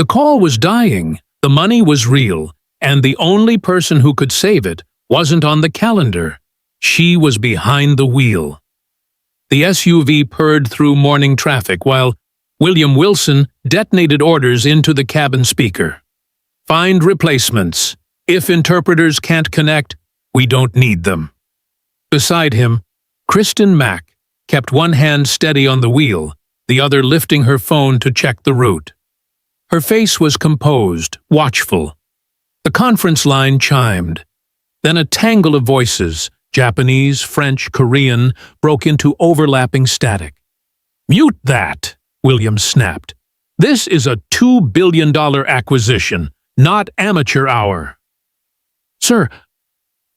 The call was dying, the money was real, and the only person who could save it wasn't on the calendar. She was behind the wheel. The SUV purred through morning traffic while William Wilson detonated orders into the cabin speaker. Find replacements. If interpreters can't connect, we don't need them. Beside him, Kristen Mack kept one hand steady on the wheel, the other lifting her phone to check the route. Her face was composed, watchful. The conference line chimed. Then a tangle of voices, Japanese, French, Korean, broke into overlapping static. "Mute that," William snapped. "This is a $2 billion acquisition, not amateur hour." "Sir,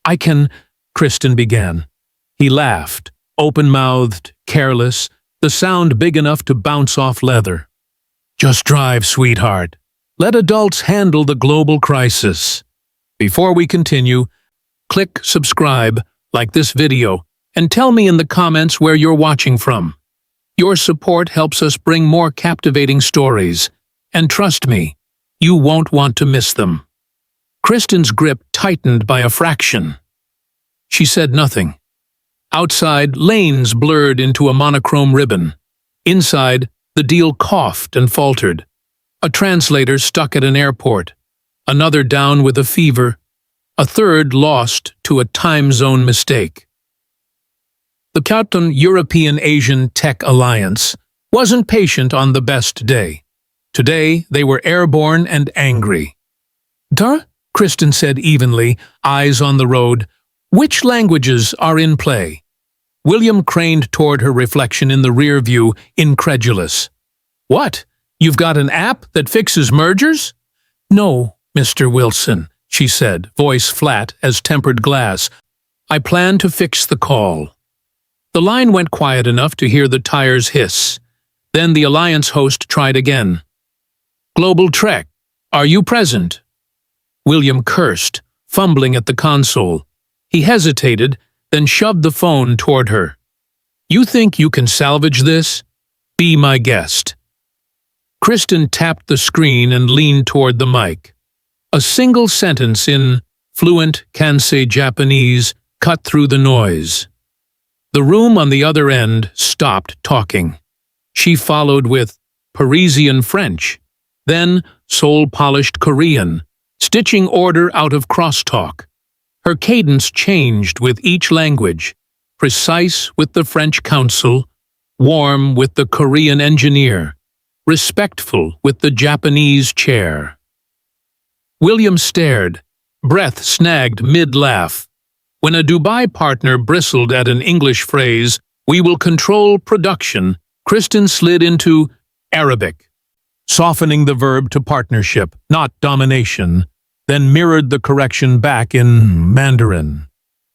I can—" Kristen began. He laughed, open-mouthed, careless, the sound big enough to bounce off leather. "Just drive, sweetheart. Let adults handle the global crisis." Before we continue, click subscribe, like this video, and tell me in the comments where you're watching from. Your support helps us bring more captivating stories, and trust me, you won't want to miss them. Kristen's grip tightened by a fraction. She said nothing. Outside, lanes blurred into a monochrome ribbon. Inside, the deal coughed and faltered. A translator stuck at an airport, another down with a fever, a third lost to a time zone mistake. The Captain European-Asian Tech Alliance wasn't patient on the best day. Today, they were airborne and angry. "Duh?" Kristen said evenly, eyes on the road. "Which languages are in play?" William craned toward her reflection in the rear view, incredulous. "What? You've got an app that fixes mergers?" "No, Mr. Wilson," she said, voice flat as tempered glass. "I plan to fix the call." The line went quiet enough to hear the tires hiss. Then the Alliance host tried again. "Global Trek, are you present?" William cursed, fumbling at the console. He hesitated, then shoved the phone toward her. "You think you can salvage this? Be my guest." Kristen tapped the screen and leaned toward the mic. A single sentence in fluent Kansei Japanese cut through the noise. The room on the other end stopped talking. She followed with Parisian French, then soul-polished Korean, stitching order out of crosstalk. Her cadence changed with each language, precise with the French counsel, warm with the Korean engineer, respectful with the Japanese chair. William stared, breath snagged mid-laugh. When a Dubai partner bristled at an English phrase, "We will control production," Kristen slid into Arabic, softening the verb to partnership, not domination, then mirrored the correction back in Mandarin.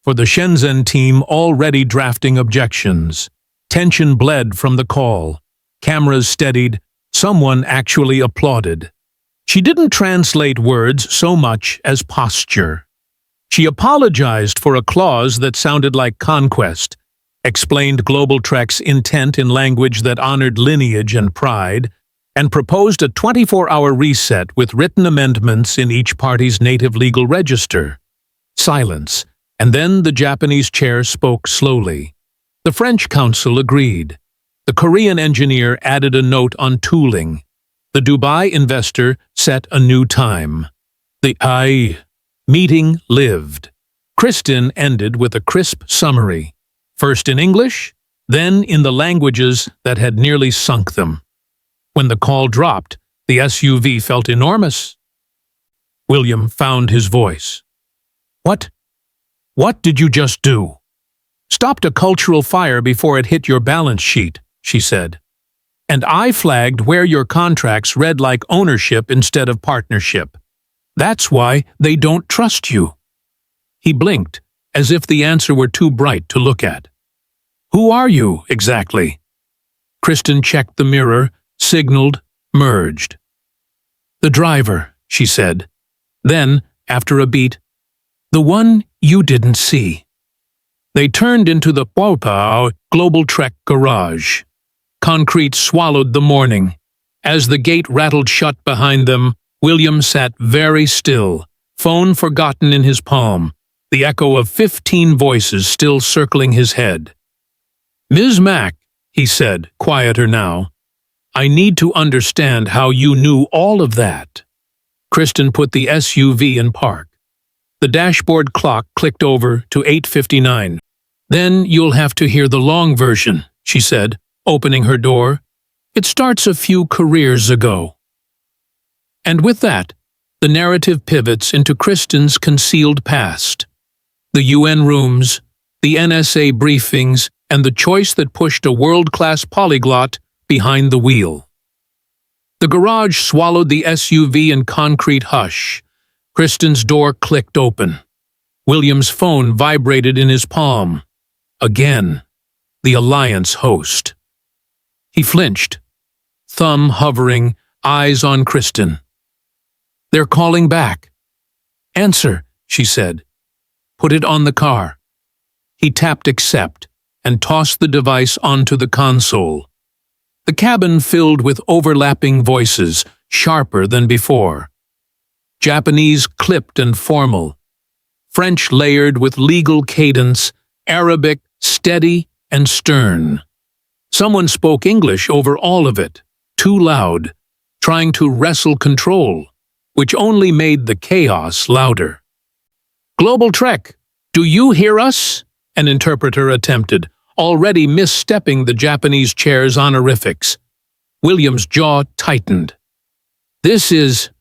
For the Shenzhen team already drafting objections, tension bled from the call. Cameras steadied, someone actually applauded. She didn't translate words so much as posture. She apologized for a clause that sounded like conquest, explained Global Trek's intent in language that honored lineage and pride, and proposed a 24-hour reset with written amendments in each party's native legal register. Silence, and then the Japanese chair spoke slowly. The French counsel agreed. The Korean engineer added a note on tooling. The Dubai investor set a new time. The meeting lived. Kristen ended with a crisp summary, first in English, then in the languages that had nearly sunk them. When the call dropped, the SUV felt enormous. William found his voice. What did you just do?" "Stopped a cultural fire before it hit your balance sheet," she said. "And I flagged where your contracts read like ownership instead of partnership. That's why they don't trust you." He blinked, as if the answer were too bright to look at. "Who are you, exactly?" Kristen checked the mirror, signaled, merged. "The driver," she said. Then, after a beat, "The one you didn't see." They turned into the Global Trek garage. Concrete swallowed the morning. As the gate rattled shut behind them, William sat very still, phone forgotten in his palm, the echo of 15 voices still circling his head. "Ms. Mack," he said, quieter now, "I need to understand how you knew all of that." Kristen put the SUV in park. The dashboard clock clicked over to 8:59. "Then you'll have to hear the long version," she said, opening her door. "It starts a few careers ago." And with that, the narrative pivots into Kristen's concealed past. The UN rooms, the NSA briefings, and the choice that pushed a world-class polyglot behind the wheel. The garage swallowed the SUV in concrete hush. Kristen's door clicked open. William's phone vibrated in his palm. Again, the Alliance host. He flinched, thumb hovering, eyes on Kristen. "They're calling back." "Answer," she said. "Put it on the car." He tapped accept and tossed the device onto the console. The cabin filled with overlapping voices, sharper than before. Japanese clipped and formal, French layered with legal cadence, Arabic steady and stern. Someone spoke English over all of it, too loud, trying to wrestle control, which only made the chaos louder. "Global Trek, do you hear us?" an interpreter attempted, already misstepping the Japanese chair's honorifics. William's jaw tightened. "This is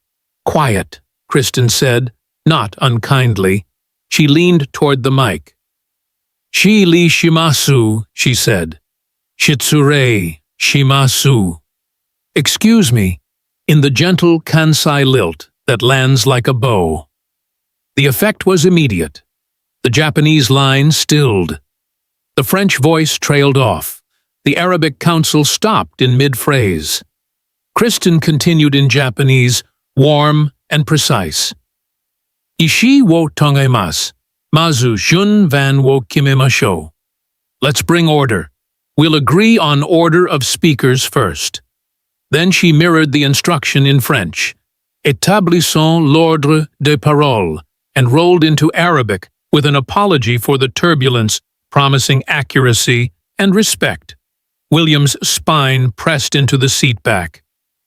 quiet," Kristen said, not unkindly. She leaned toward the mic. "Shi li shimasu," she said. "Shitsure shimasu." "Excuse me," in the gentle Kansai lilt that lands like a bow. The effect was immediate. The Japanese line stilled. The French voice trailed off. The Arabic counsel stopped in mid-phrase. Kristen continued in Japanese, warm and precise. "Ishi wo tongemasu, mazu shun van wo kimemashou." Let's bring order. We'll agree on order of speakers first. Then she mirrored the instruction in French. "Établissons l'ordre de parole," and rolled into Arabic with an apology for the turbulence, promising accuracy and respect. William's spine pressed into the seat back.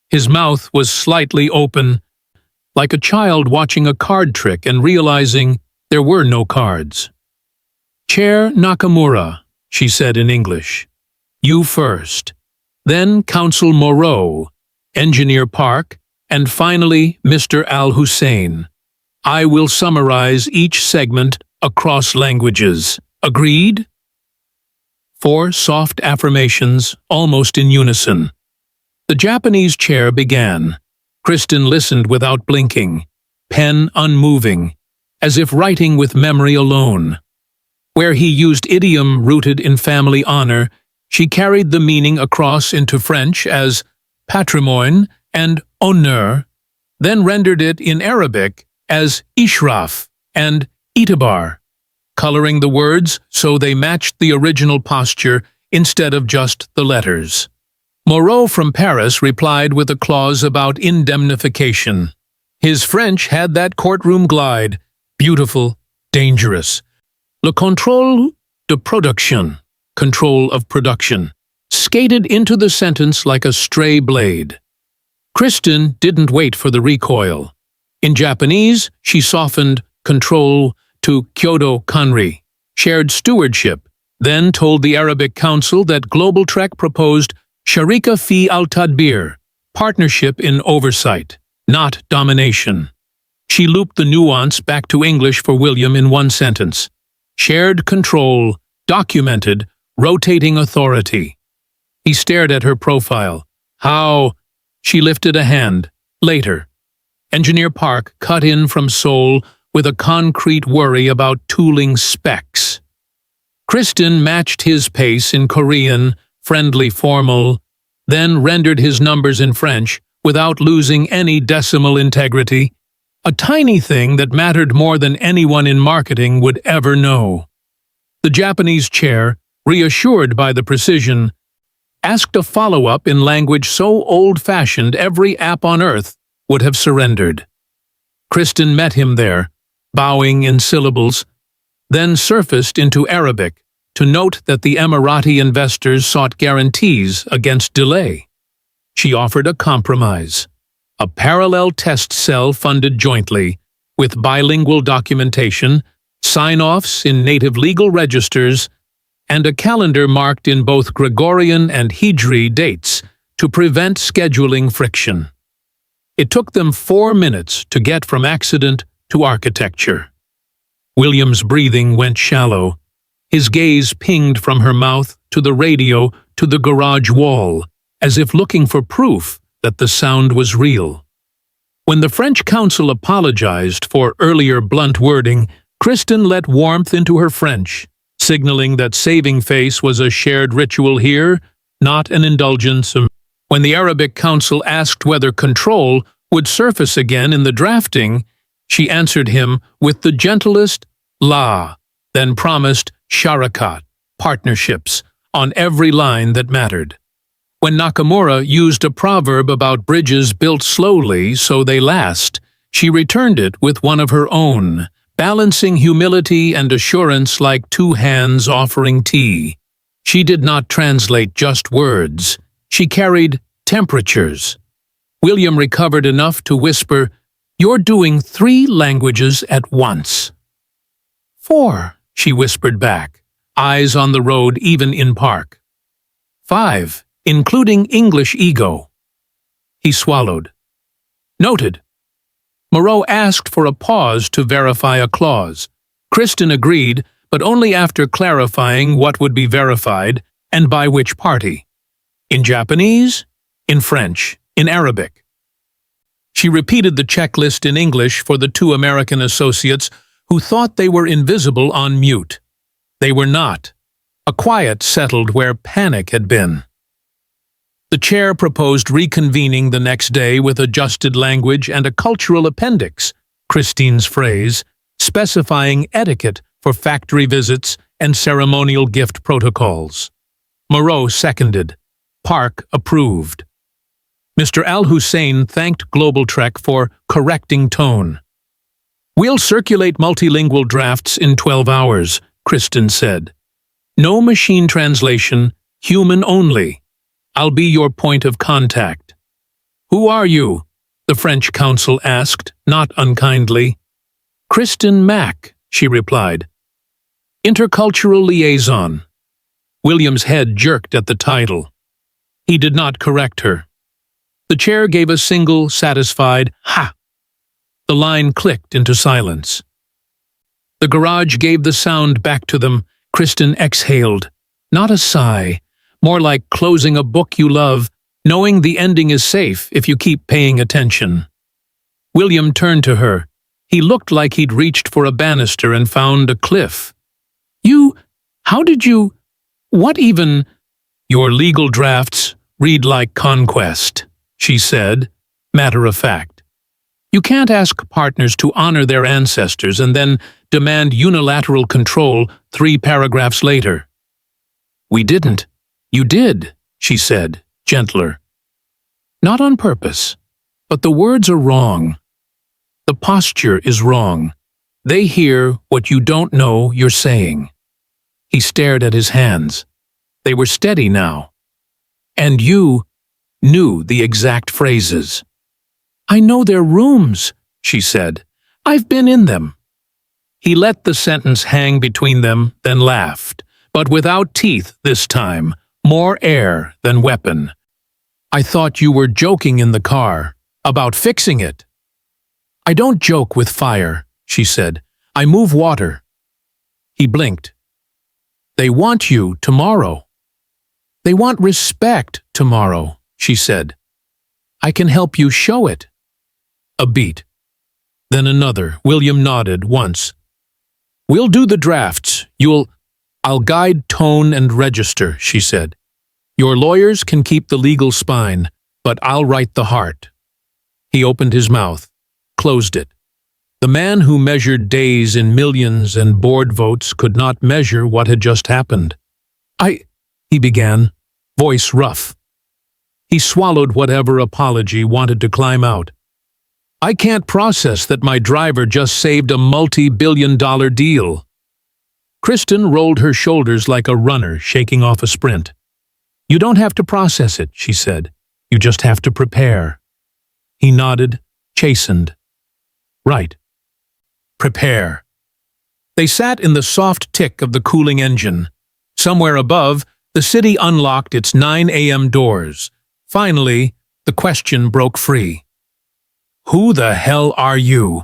His mouth was slightly open, like a child watching a card trick and realizing there were no cards. "Chair Nakamura," she said in English. "You first. Then Counsel Moreau, Engineer Park, and finally Mr. Al-Hussein. I will summarize each segment across languages. Agreed?" 4 soft affirmations, almost in unison. The Japanese chair began. Kristen listened without blinking, pen unmoving, as if writing with memory alone. Where he used idiom rooted in family honor, she carried the meaning across into French as patrimoine and honneur, then rendered it in Arabic as ishraf and itibar, coloring the words so they matched the original posture instead of just the letters. Moreau from Paris replied with a clause about indemnification. His French had that courtroom glide, beautiful, dangerous. Le contrôle de production, control of production, skated into the sentence like a stray blade. Kristen didn't wait for the recoil. In Japanese, she softened control to Kyoto Kanri, shared stewardship, then told the Arabic Council that Global Trek proposed Sharika fi al-Tadbir, partnership in oversight, not domination. She looped the nuance back to English for William in one sentence. Shared control, documented, rotating authority. He stared at her profile. How? She lifted a hand. Later. Engineer Park cut in from Seoul with a concrete worry about tooling specs. Kristen matched his pace in Korean, friendly formal, then rendered his numbers in French without losing any decimal integrity, a tiny thing that mattered more than anyone in marketing would ever know. The Japanese chair, reassured by the precision, asked a follow-up in language so old-fashioned every app on Earth would have surrendered. Kristen met him there, bowing in syllables, then surfaced into Arabic to note that the Emirati investors sought guarantees against delay. She offered a compromise, a parallel test cell funded jointly, with bilingual documentation, sign-offs in native legal registers, and a calendar marked in both Gregorian and Hijri dates to prevent scheduling friction. It took them 4 minutes to get from accident to architecture. William's breathing went shallow. His gaze pinged from her mouth to the radio to the garage wall, as if looking for proof that the sound was real. When the French consul apologized for earlier blunt wording, Kristen let warmth into her French, signaling that saving face was a shared ritual here, not an indulgence. When the Arabic consul asked whether control would surface again in the drafting, she answered him with the gentlest la, then promised sharakat, partnerships, on every line that mattered. When Nakamura used a proverb about bridges built slowly so they last, she returned it with one of her own, balancing humility and assurance like two hands offering tea. She did not translate just words. She carried temperatures. William recovered enough to whisper, "You're doing 3 languages at once." "4," she whispered back, eyes on the road even in park. "5, including English ego." He swallowed. "Noted." Moreau asked for a pause to verify a clause. Kristen agreed, but only after clarifying what would be verified and by which party. In Japanese, in French, in Arabic. She repeated the checklist in English for the 2 American associates who thought they were invisible on mute. They were not. A quiet settled where panic had been. The chair proposed reconvening the next day with adjusted language and a cultural appendix, Christine's phrase, specifying etiquette for factory visits and ceremonial gift protocols. Moreau seconded. Park approved. Mr. Al-Hussein thanked Global Trek for correcting tone. "We'll circulate multilingual drafts in 12 hours, Kristen said. "No machine translation, human only. I'll be your point of contact." "Who are you?" the French consul asked, not unkindly. "Kristen Mack," she replied. "Intercultural liaison." William's head jerked at the title. He did not correct her. The chair gave a single, satisfied ha. The line clicked into silence. The garage gave the sound back to them. Kristen exhaled. Not a sigh, more like closing a book you love, knowing the ending is safe if you keep paying attention. William turned to her. He looked like he'd reached for a banister and found a cliff. How did you, what even?" "Your legal drafts read like conquest," she said, matter of fact. "You can't ask partners to honor their ancestors and then demand unilateral control 3 paragraphs later." "We didn't. You did," she said, gentler. "Not on purpose, but the words are wrong. The posture is wrong. They hear what you don't know you're saying." He stared at his hands. They were steady now. "And you knew the exact phrases." "I know their rooms," she said. "I've been in them." He let the sentence hang between them, then laughed, but without teeth this time, more air than weapon. "I thought you were joking in the car, about fixing it." "I don't joke with fire," she said. "I move water." He blinked. "They want you tomorrow." "They want respect tomorrow," she said. "I can help you show it." A beat. Then another. William nodded once. "We'll do the drafts. I'll guide tone and register," she said. "Your lawyers can keep the legal spine, but I'll write the heart." He opened his mouth, closed it. The man who measured days in millions and board votes could not measure what had just happened. He began, voice rough. He swallowed whatever apology wanted to climb out. I can't process that my driver just saved a multi-billion-dollar deal. Kristen rolled her shoulders like a runner shaking off a sprint. You don't have to process it, she said. You just have to prepare. He nodded, chastened. Right. Prepare. They sat in the soft tick of the cooling engine. Somewhere above, the city unlocked its 9 a.m. doors. Finally, the question broke free. Who the hell are you?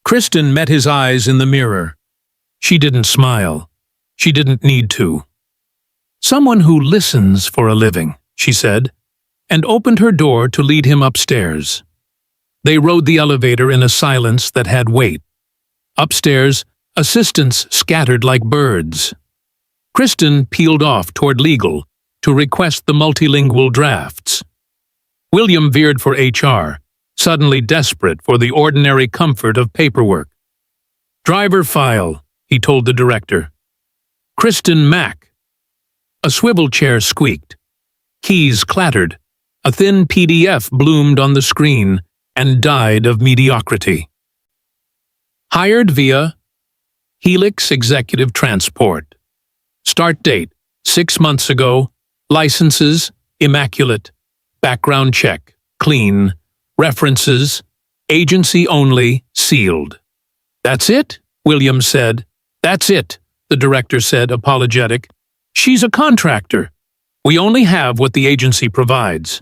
Kristen met his eyes in the mirror. She didn't smile. She didn't need to. Someone who listens for a living, she said, and opened her door to lead him upstairs. They rode the elevator in a silence that had weight. Upstairs, assistants scattered like birds. Kristen peeled off toward legal to request the multilingual drafts. William veered for HR, suddenly desperate for the ordinary comfort of paperwork. Driver file, he told the director. Kristen Mack. A swivel chair squeaked. Keys clattered. A thin PDF bloomed on the screen and died of mediocrity. Hired via Helix Executive Transport. Start date, 6 months ago. Licenses, immaculate. Background check, clean. References, agency only, sealed. That's it? William said. That's it, the director said, apologetic. She's a contractor. We only have what the agency provides.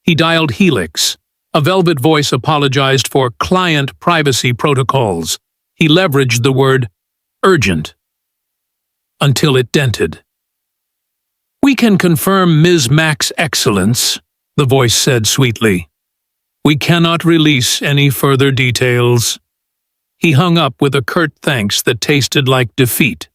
He dialed Helix. A velvet voice apologized for client privacy protocols. He leveraged the word urgent until it dented. We can confirm Ms. Mack's excellence, the voice said sweetly. We cannot release any further details. He hung up with a curt thanks that tasted like defeat.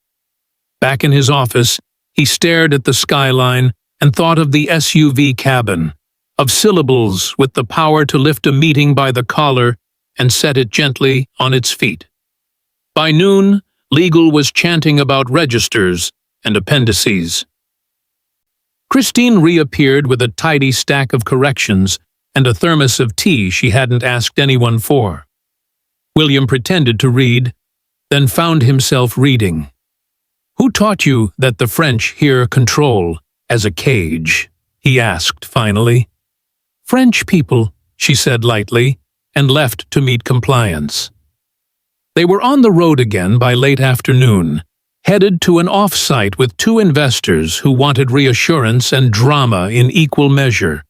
Back in his office, he stared at the skyline and thought of the SUV cabin, of syllables with the power to lift a meeting by the collar and set it gently on its feet. By noon, legal was chanting about registers and appendices. Christine reappeared with a tidy stack of corrections and a thermos of tea she hadn't asked anyone for. William pretended to read, then found himself reading. Who taught you that the French hear control as a cage? He asked finally. French people, she said lightly, and left to meet compliance. They were on the road again by late afternoon, headed to an off-site with 2 investors who wanted reassurance and drama in equal measure.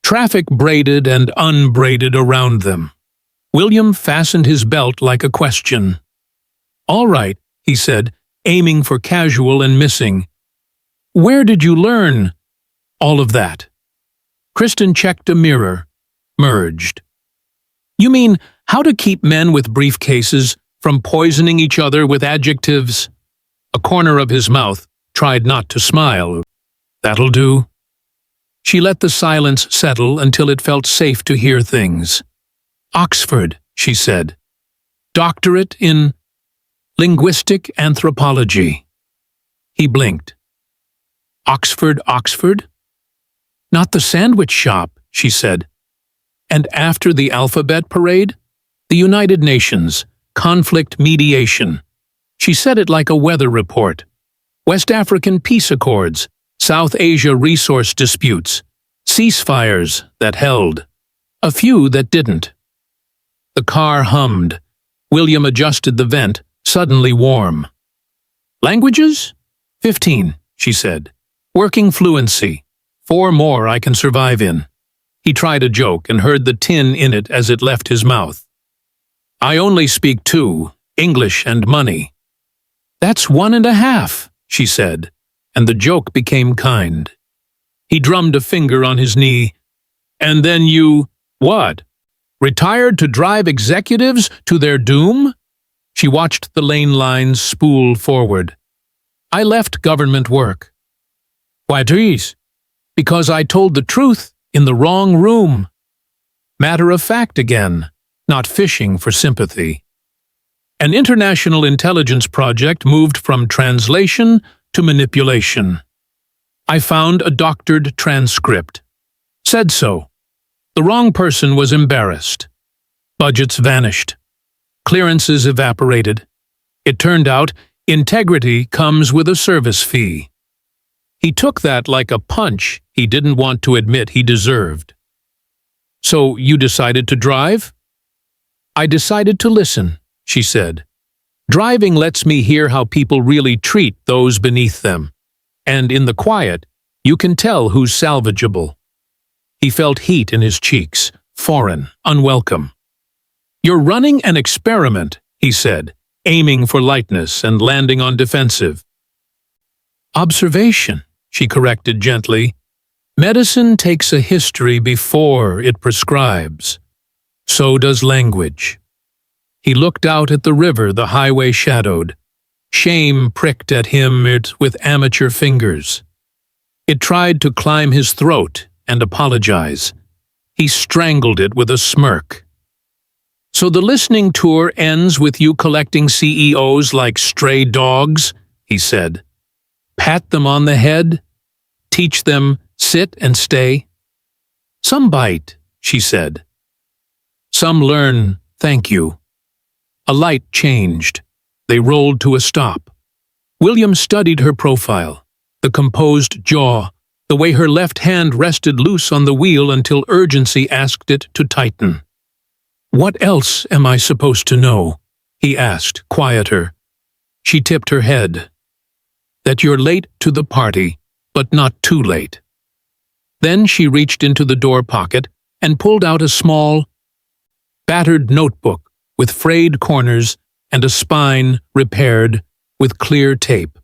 Traffic braided and unbraided around them. William fastened his belt like a question. All right, he said, aiming for casual and missing. Where did you learn all of that? Kristen checked a mirror, merged. You mean how to keep men with briefcases from poisoning each other with adjectives? A corner of his mouth tried not to smile. That'll do. She let the silence settle until it felt safe to hear things. Oxford, she said. Doctorate in linguistic anthropology. He blinked. Oxford, Oxford? Not the sandwich shop, she said. And after the alphabet parade? The United Nations, conflict mediation. She said it like a weather report. West African peace accords, South Asia resource disputes, ceasefires that held, a few that didn't. The car hummed. William adjusted the vent, suddenly warm. Languages? 15, she said. Working fluency. 4 more I can survive in. He tried a joke and heard the tin in it as it left his mouth. I only speak 2, English and money. That's 1.5, she said, and the joke became kind. He drummed a finger on his knee. And then you, what? Retired to drive executives to their doom? She watched the lane lines spool forward. I left government work. Why, Therese? Because I told the truth in the wrong room. Matter of fact again, not fishing for sympathy. An international intelligence project moved from translation to manipulation. I found a doctored transcript. Said so. The wrong person was embarrassed. Budgets vanished. Clearances evaporated. It turned out integrity comes with a service fee. He took that like a punch he didn't want to admit he deserved. So you decided to drive? I decided to listen, she said. Driving lets me hear how people really treat those beneath them. And in the quiet, you can tell who's salvageable. He felt heat in his cheeks, foreign, unwelcome. You're running an experiment, he said, aiming for lightness and landing on defensive. Observation, she corrected gently. Medicine takes a history before it prescribes. So does language. He looked out at the river the highway shadowed. Shame pricked at him with amateur fingers. It tried to climb his throat and apologize. He strangled it with a smirk. So the listening tour ends with you collecting CEOs like stray dogs, he said. Pat them on the head, teach them sit and stay. Some bite, she said. Some learn thank you. A light changed. They rolled to a stop. William studied her profile, the composed jaw, the way her left hand rested loose on the wheel until urgency asked it to tighten. What else am I supposed to know? He asked, quieter. She tipped her head. That you're late to the party, but not too late. Then she reached into the door pocket and pulled out a small, battered notebook with frayed corners and a spine repaired with clear tape.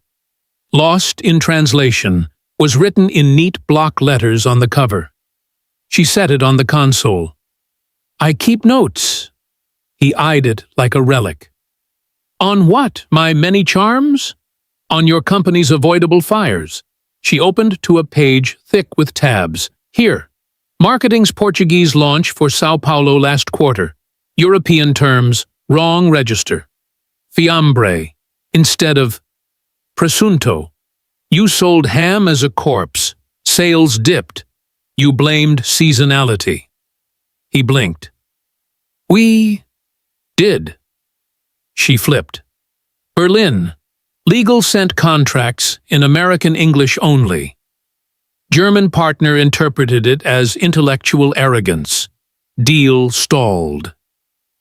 Lost in translation was written in neat block letters on the cover. She set it on the console. I keep notes. He eyed it like a relic. On what, my many charms? On your company's avoidable fires. She opened to a page thick with tabs. Here, marketing's Portuguese launch for Sao Paulo last quarter. European terms, wrong register. Fiambre, instead of presunto. You sold ham as a corpse. Sales dipped. You blamed seasonality. He blinked. We did. She flipped. Berlin. Legal sent contracts in American English only. German partner interpreted it as intellectual arrogance. Deal stalled.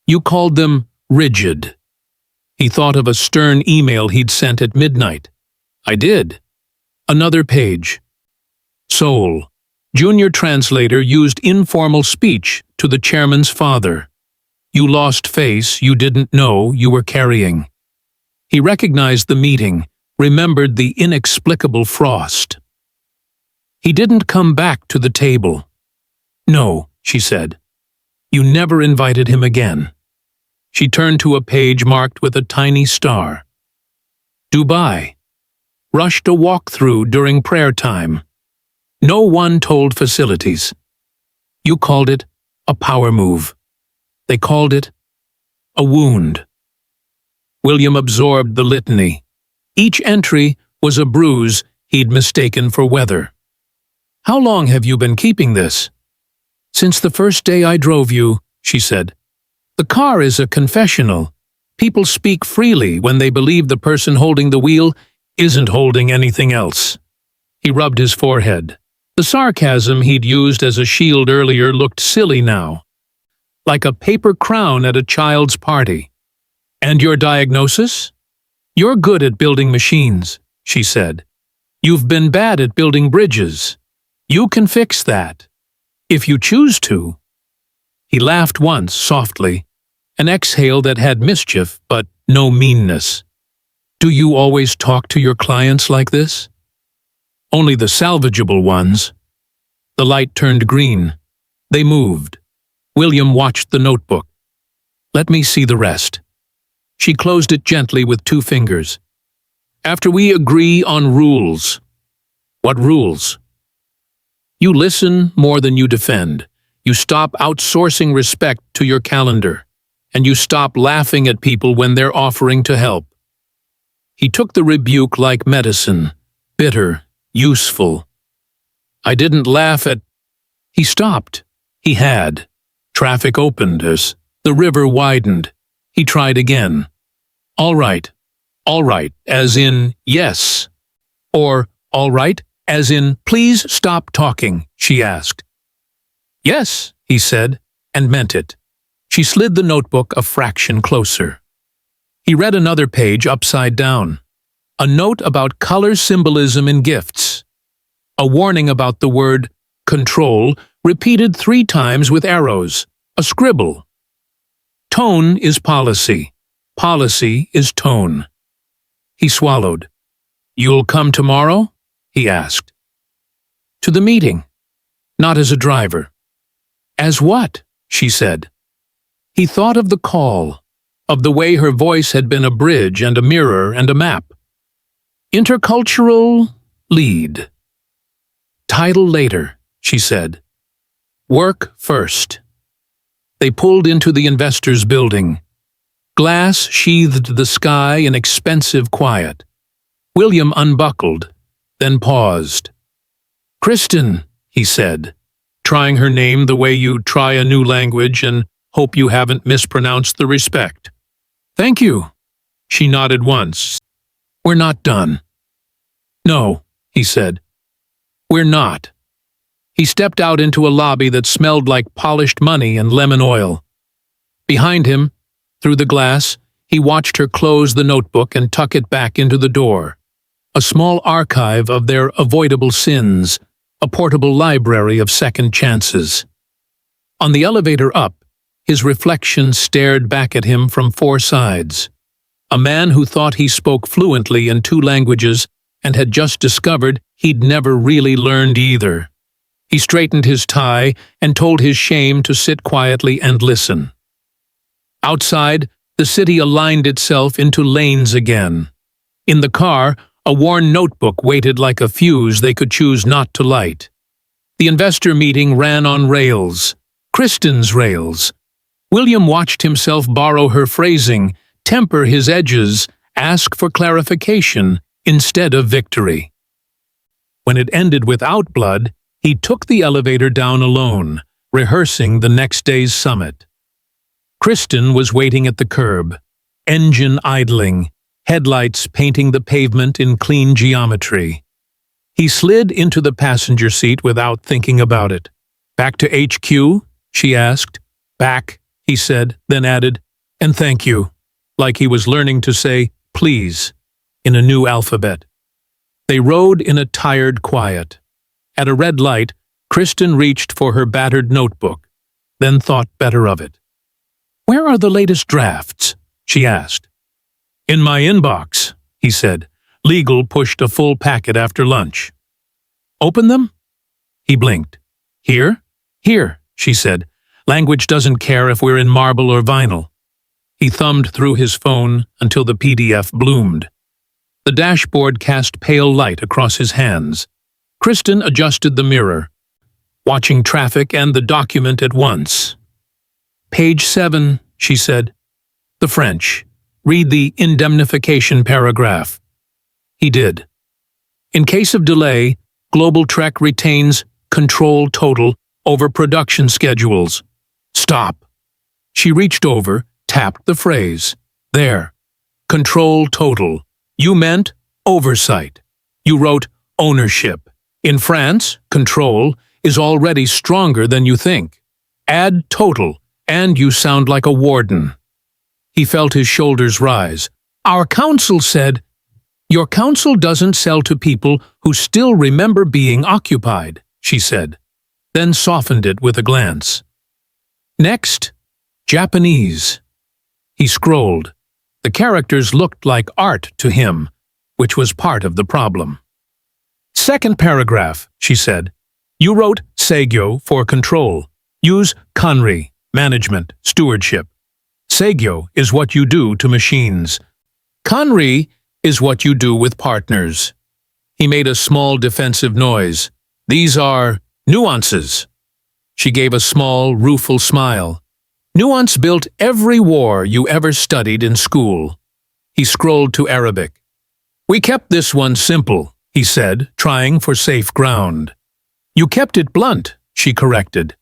You called them rigid. He thought of a stern email he'd sent at midnight. I did. Another page. Seoul. Junior translator used informal speech to the chairman's father. You lost face you didn't know you were carrying. He recognized the meeting, remembered the inexplicable frost. He didn't come back to the table. No, she said. You never invited him again. She turned to a page marked with a tiny star. Dubai. Rushed a walk-through during prayer time. No one told facilities. You called it a power move. They called it a wound. William absorbed the litany. Each entry was a bruise he'd mistaken for weather. How long have you been keeping this? Since the first day I drove you, she said. The car is a confessional. People speak freely when they believe the person holding the wheel isn't holding anything else. He rubbed his forehead. The sarcasm he'd used as a shield earlier looked silly now, like a paper crown at a child's party. And your diagnosis? You're good at building machines, she said. You've been bad at building bridges. You can fix that, if you choose to. He laughed once, softly, an exhale that had mischief but no meanness. Do you always talk to your clients like this? Only the salvageable ones. The light turned green. They moved. William watched the notebook. Let me see the rest. She closed it gently with 2 fingers. After we agree on rules. What rules? You listen more than you defend. You stop outsourcing respect to your calendar. And you stop laughing at people when they're offering to help. He took the rebuke like medicine, bitter, useful, I didn't laugh at—" He stopped. He had. Traffic opened as the river widened. He tried again. All right, as in yes. Or all right, as in please stop talking, she asked. Yes, he said, and meant it. She slid the notebook a fraction closer. He read another page upside down. A note about color symbolism in gifts. A warning about the word control repeated 3 times with arrows. A scribble. Tone is policy. Policy is tone. He swallowed. You'll come tomorrow? He asked. To the meeting. Not as a driver. As what? She said. He thought of the call, of the way her voice had been a bridge and a mirror and a map. Intercultural lead. Title later, she said. Work first. They pulled into the investors' building. Glass sheathed the sky in expensive quiet. William unbuckled, then paused. Kristen, he said, trying her name the way you try a new language and hope you haven't mispronounced the respect. Thank you. She nodded once. We're not done. No, he said. We're not. He stepped out into a lobby that smelled like polished money and lemon oil. Behind him, through the glass, he watched her close the notebook and tuck it back into the door. A small archive of their avoidable sins, a portable library of second chances. On the elevator up, his reflection stared back at him from 4 sides. A man who thought he spoke fluently in 2 languages and had just discovered he'd never really learned either. He straightened his tie and told his shame to sit quietly and listen. Outside, the city aligned itself into lanes again. In the car, a worn notebook waited like a fuse they could choose not to light. The investor meeting ran on rails. Kristen's rails. William watched himself borrow her phrasing, temper his edges, ask for clarification instead of victory. When it ended without blood, he took the elevator down alone, rehearsing the next day's summit. Kristen was waiting at the curb, engine idling, headlights painting the pavement in clean geometry. He slid into the passenger seat without thinking about it. Back to HQ? She asked. Back, he said, then added, and thank you, like he was learning to say please in a new alphabet. They rode in a tired quiet. At a red light, Kristen reached for her battered notebook, then thought better of it. Where are the latest drafts? She asked. In my inbox, he said. Legal pushed a full packet after lunch. Open them? He blinked. Here? Here, she said. Language doesn't care if we're in marble or vinyl. He thumbed through his phone until the PDF bloomed. The dashboard cast pale light across his hands. Kristen adjusted the mirror, watching traffic and the document at once. Page 7, she said. The French. Read the indemnification paragraph. He did. In case of delay, Global Trek retains control total over production schedules. Stop. She reached over, tapped the phrase. There. Control total. You meant oversight. You wrote ownership. In France, control is already stronger than you think. Add total, and you sound like a warden. He felt his shoulders rise. Our counsel said, Your counsel doesn't sell to people who still remember being occupied, she said, then softened it with a glance. Next, Japanese. He scrolled. The characters looked like art to him, which was part of the problem. Second paragraph, she said. You wrote seigyo for control. Use kanri, management, stewardship. Seigyo is what you do to machines. Kanri is what you do with partners. He made a small defensive noise. These are nuances. She gave a small, rueful smile. Nuance built every war you ever studied in school. He scrolled to Arabic. We kept this one simple, he said, trying for safe ground. You kept it blunt, she corrected.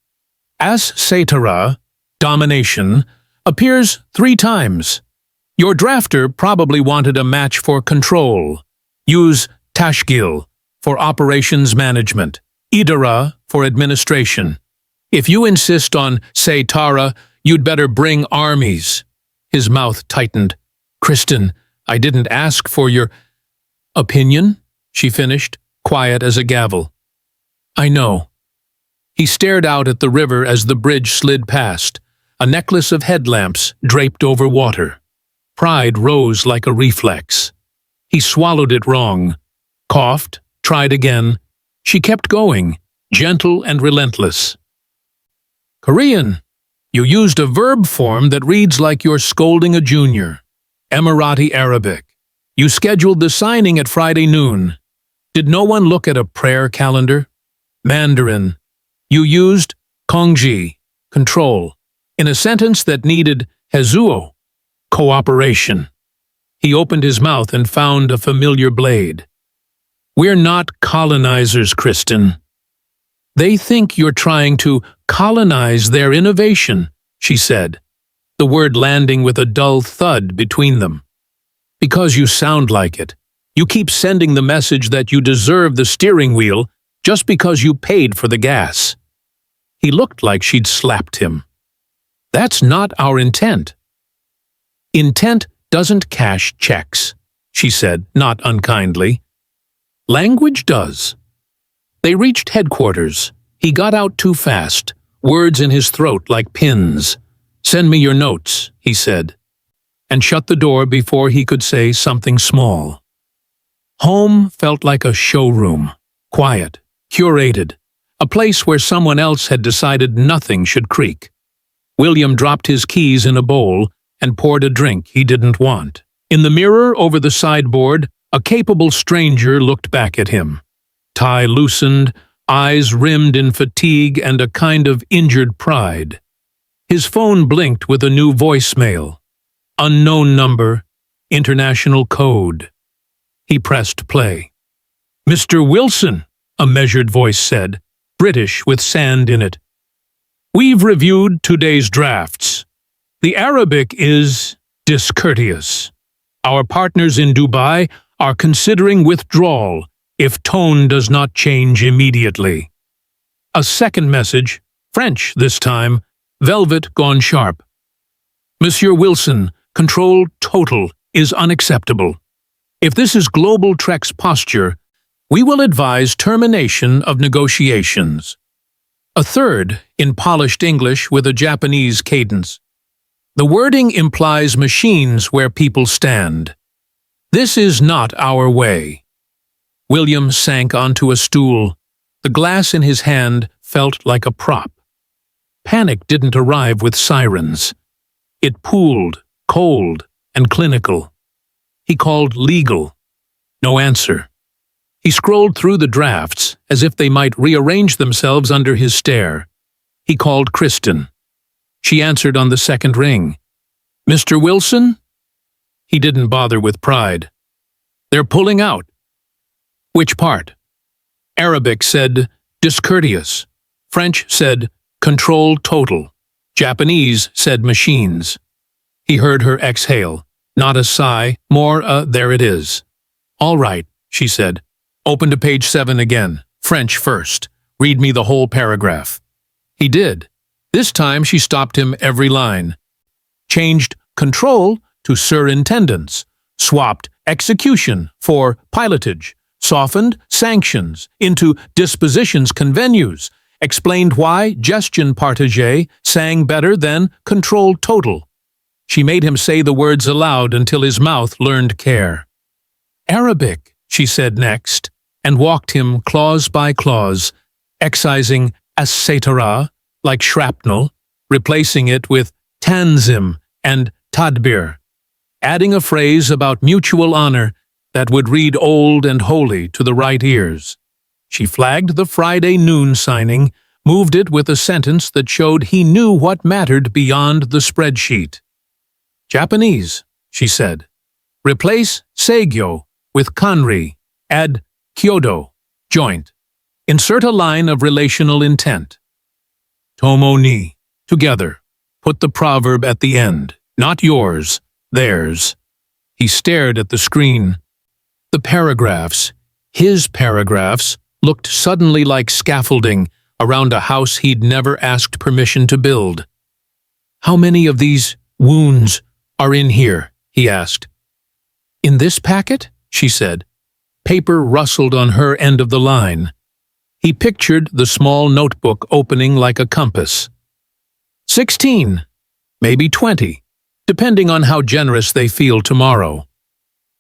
As cetera, domination, appears 3 times. Your drafter probably wanted a match for control. Use tashgil for operations management, idara for administration. If you insist on Tara, you'd better bring armies. His mouth tightened. Kristen, I didn't ask for your opinion, she finished, quiet as a gavel. I know. He stared out at the river as the bridge slid past, a necklace of headlamps draped over water. Pride rose like a reflex. He swallowed it wrong, coughed, tried again. She kept going, gentle and relentless. Korean, you used a verb form that reads like you're scolding a junior. Emirati Arabic. You scheduled the signing at Friday noon. Did no one look at a prayer calendar? Mandarin. You used kongji, control, in a sentence that needed hezuo, cooperation. He opened his mouth and found a familiar blade. We're not colonizers, Kristen. They think you're trying to colonize their innovation, she said, the word landing with a dull thud between them. Because you sound like it. You keep sending the message that you deserve the steering wheel just because you paid for the gas. He looked like she'd slapped him. That's not our intent. Intent doesn't cash checks, she said, not unkindly. Language does. They reached headquarters. He got out too fast, words in his throat like pins. Send me your notes, he said, and shut the door before he could say something small. Home felt like a showroom, quiet, curated, a place where someone else had decided nothing should creak. William dropped his keys in a bowl and poured a drink he didn't want. In the mirror over the sideboard, a capable stranger looked back at him. Tie loosened, eyes rimmed in fatigue and a kind of injured pride. His phone blinked with a new voicemail. Unknown number, international code. He pressed play. Mr. Wilson, a measured voice said, British with sand in it. We've reviewed today's drafts. The Arabic is discourteous. Our partners in Dubai are considering withdrawal if tone does not change immediately. A second message, French this time, velvet gone sharp. Monsieur Wilson, control total is unacceptable. If this is Global Trek's posture, we will advise termination of negotiations. A third, in polished English with a Japanese cadence. The wording implies machines where people stand. This is not our way. William sank onto a stool. The glass in his hand felt like a prop. Panic didn't arrive with sirens. It pooled, cold, and clinical. He called legal. No answer. He scrolled through the drafts as if they might rearrange themselves under his stare. He called Kristen. She answered on the second ring. Mr. Wilson? He didn't bother with pride. They're pulling out. Which part? Arabic said discourteous. French said control total. Japanese said machines. He heard her exhale. Not a sigh, more a there it is. All right, she said. Open to page 7 again. French first. Read me the whole paragraph. He did. This time she stopped him every line. Changed control to surintendence. Swapped execution for pilotage. Softened sanctions into dispositions convenus. Explained why gestion partage sang better than control total. She made him say the words aloud until his mouth learned care. Arabic, she said next, and walked him clause by clause, excising as-cetera, like shrapnel, replacing it with tanzim and tadbir, adding a phrase about mutual honor that would read old and holy to the right ears. She flagged the Friday noon signing, moved it with a sentence that showed he knew what mattered beyond the spreadsheet. Japanese, she said. Replace seigyo with kanri. Add kyodo, joint. Insert a line of relational intent. Tomo ni, together. Put the proverb at the end. Not yours, theirs. He stared at the screen. The paragraphs, his paragraphs, looked suddenly like scaffolding around a house he'd never asked permission to build. How many of these wounds are in here? He asked. In this packet? She said. Paper rustled on her end of the line. He pictured the small notebook opening like a compass. 16, maybe 20, depending on how generous they feel tomorrow.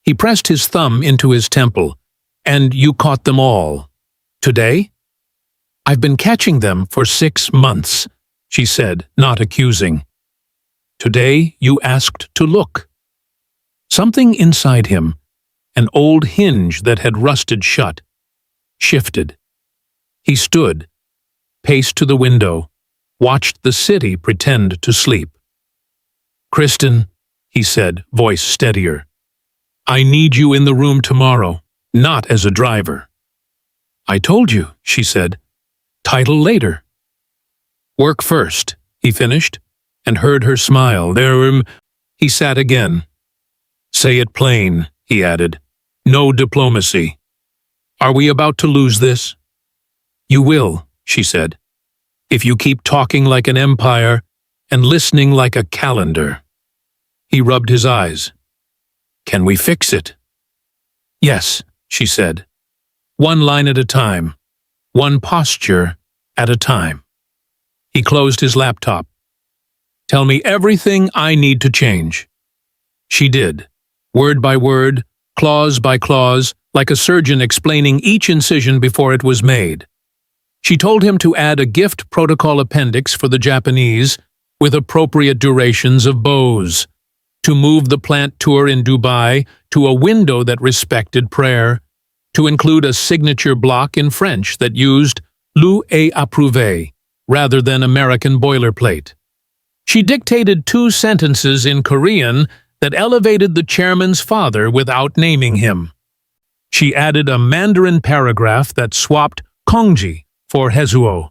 He pressed his thumb into his temple. And you caught them all. Today? I've been catching them for 6 months, she said, not accusing. Today you asked to look. Something inside him, an old hinge that had rusted shut, shifted. He stood, paced to the window, watched the city pretend to sleep. Kristen, he said, voice steadier, I need you in the room tomorrow, not as a driver. I told you, she said. Title later. Work first, he finished, and heard her smile. He sat again. Say it plain, he added. No diplomacy. Are we about to lose this? You will, she said, if you keep talking like an empire and listening like a calendar. He rubbed his eyes. Can we fix it? Yes, she said. One line at a time. One posture at a time. He closed his laptop. Tell me everything I need to change. She did, word by word, clause by clause, like a surgeon explaining each incision before it was made. She told him to add a gift protocol appendix for the Japanese with appropriate durations of bows, to move the plant tour in Dubai to a window that respected prayer, to include a signature block in French that used «Lu est approuvé» rather than American boilerplate. She dictated 2 sentences in Korean that elevated the chairman's father without naming him. She added a Mandarin paragraph that swapped Kongji for Hezuo,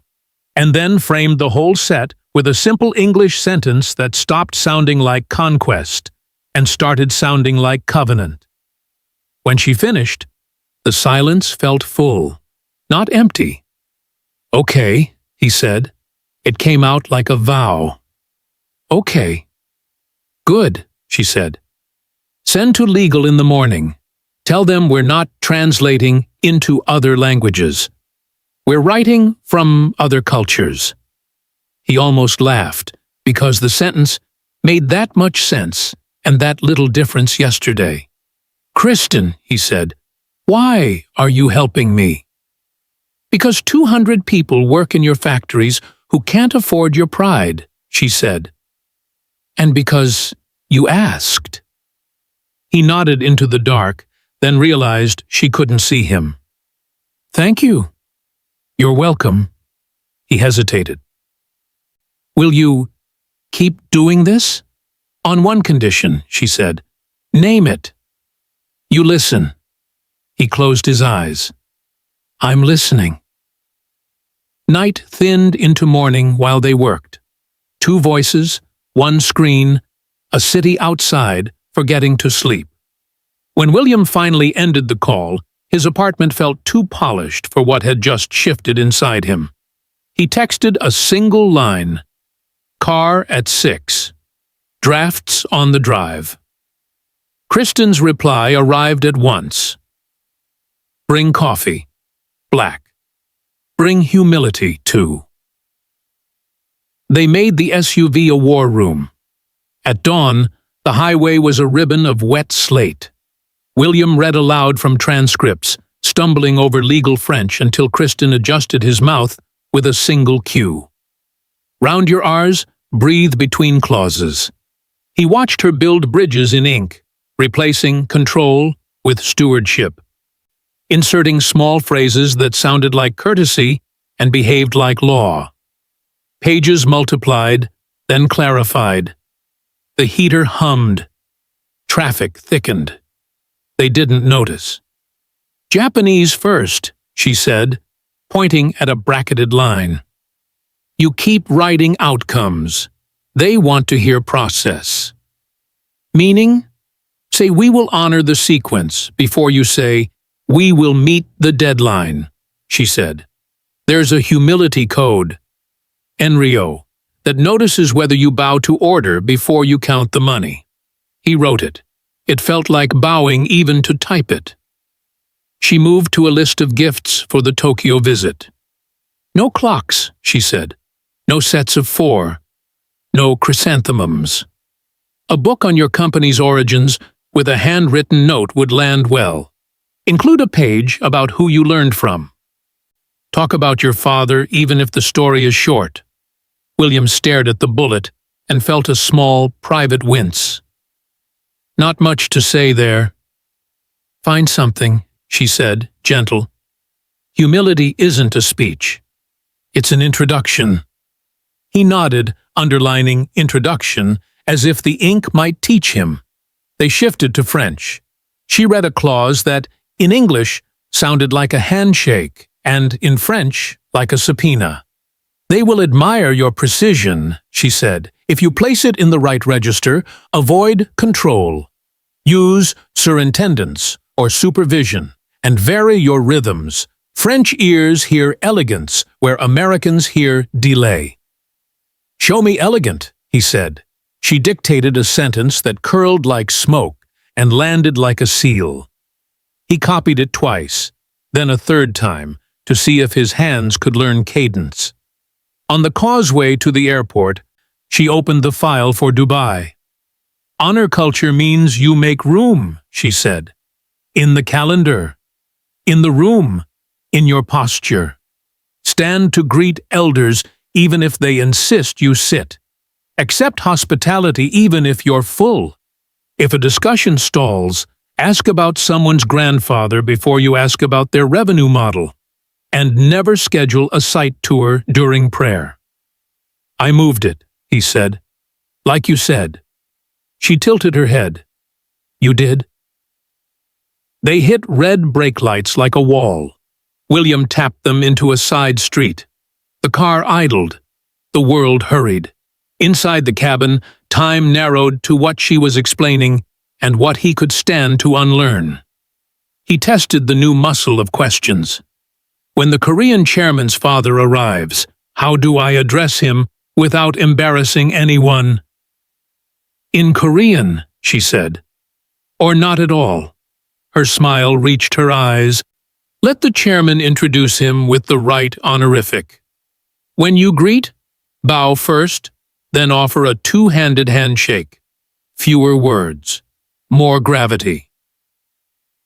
and then framed the whole set with a simple English sentence that stopped sounding like conquest and started sounding like covenant. When she finished, the silence felt full, not empty. Okay, he said. It came out like a vow. Okay. Good, she said. Send to legal in the morning. Tell them we're not translating into other languages. We're writing from other cultures. He almost laughed, because the sentence made that much sense and that little difference yesterday. Kristen, he said, why are you helping me? Because 200 people work in your factories who can't afford your pride, she said. And because you asked. He nodded into the dark, then realized she couldn't see him. Thank you. You're welcome. He hesitated. Will you keep doing this? On one condition, she said. Name it. You listen. He closed his eyes. I'm listening. Night thinned into morning while they worked. 2 voices, 1 screen, a city outside, forgetting to sleep. When William finally ended the call, his apartment felt too polished for what had just shifted inside him. He texted a single line. Car at 6. Drafts on the drive. Kristen's reply arrived at once. Bring coffee. Black. Bring humility, too. They made the SUV a war room. At dawn, the highway was a ribbon of wet slate. William read aloud from transcripts, stumbling over legal French until Kristen adjusted his mouth with a single cue. Round your R's, breathe between clauses. He watched her build bridges in ink, replacing control with stewardship, inserting small phrases that sounded like courtesy and behaved like law. Pages multiplied, then clarified. The heater hummed. Traffic thickened. They didn't notice. Japanese first, she said, pointing at a bracketed line. You keep writing outcomes. They want to hear process. Meaning? Say, we will honor the sequence before you say, we will meet the deadline, she said. There's a humility code, Enrio, that notices whether you bow to order before you count the money. He wrote it. It felt like bowing even to type it. She moved to a list of gifts for the Tokyo visit. No clocks, she said. No sets of 4. No chrysanthemums. A book on your company's origins with a handwritten note would land well. Include a page about who you learned from. Talk about your father even if the story is short. William stared at the bullet and felt a small, private wince. Not much to say there. Find something, she said, gentle. Humility isn't a speech. It's an introduction. He nodded, underlining introduction, as if the ink might teach him. They shifted to French. She read a clause that, in English, sounded like a handshake, and in French, like a subpoena. They will admire your precision, she said. If you place it in the right register, avoid control. Use surintendence or supervision, and vary your rhythms. French ears hear elegance, where Americans hear delay. Show me elegant, he said. She dictated a sentence that curled like smoke and landed like a seal. He copied it twice, then a third time, to see if his hands could learn cadence. On the causeway to the airport, she opened the file for Dubai. Honor culture means you make room, she said. In the calendar. In the room. In your posture. Stand to greet elders even if they insist you sit. Accept hospitality even if you're full. If a discussion stalls, ask about someone's grandfather before you ask about their revenue model. And never schedule a site tour during prayer. I moved it, he said. Like you said. She tilted her head. You did? They hit red brake lights like a wall. William tapped them into a side street. The car idled. The world hurried. Inside the cabin, time narrowed to what she was explaining and what he could stand to unlearn. He tested the new muscle of questions. When the Korean chairman's father arrives, how do I address him without embarrassing anyone? In Korean, she said. Or not at all. Her smile reached her eyes. Let the chairman introduce him with the right honorific. When you greet, bow first, then offer a two-handed handshake. Fewer words. More gravity.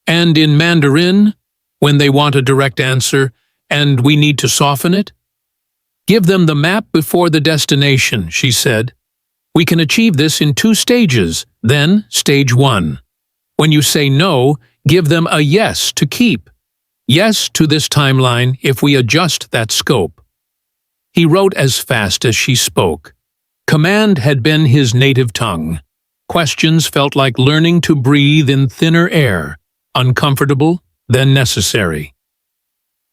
And in Mandarin, when they want a direct answer, and we need to soften it? Give them the map before the destination, she said. We can achieve this in 2 stages, then stage 1. When you say no, give them a yes to keep. Yes to this timeline if we adjust that scope. He wrote as fast as she spoke. Command had been his native tongue. Questions felt like learning to breathe in thinner air, uncomfortable, then necessary.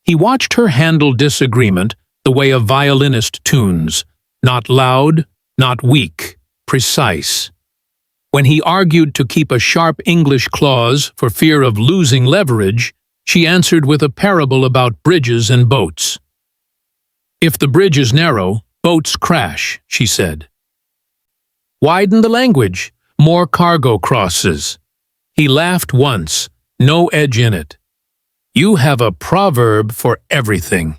He watched her handle disagreement the way a violinist tunes, not loud, not weak, precise. When he argued to keep a sharp English clause for fear of losing leverage, she answered with a parable about bridges and boats. If the bridge is narrow, boats crash, she said. Widen the language, more cargo crosses. He laughed once, no edge in it. You have a proverb for everything.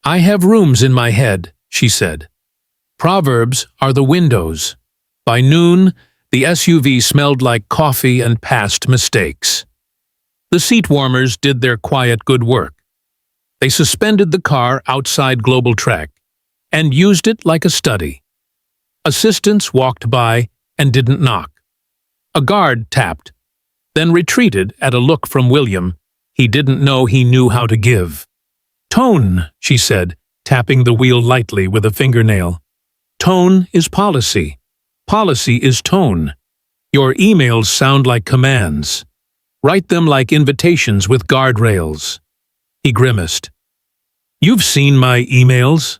I have rooms in my head, she said. Proverbs are the windows. By noon, the SUV smelled like coffee and past mistakes. The seat warmers did their quiet good work. They suspended the car outside Global Track and used it like a study. Assistants walked by and didn't knock. A guard tapped, then retreated at a look from William he didn't know he knew how to give. Tone, she said, tapping the wheel lightly with a fingernail. Tone is policy. Policy is tone. Your emails sound like commands. Write them like invitations with guardrails. He grimaced. You've seen my emails."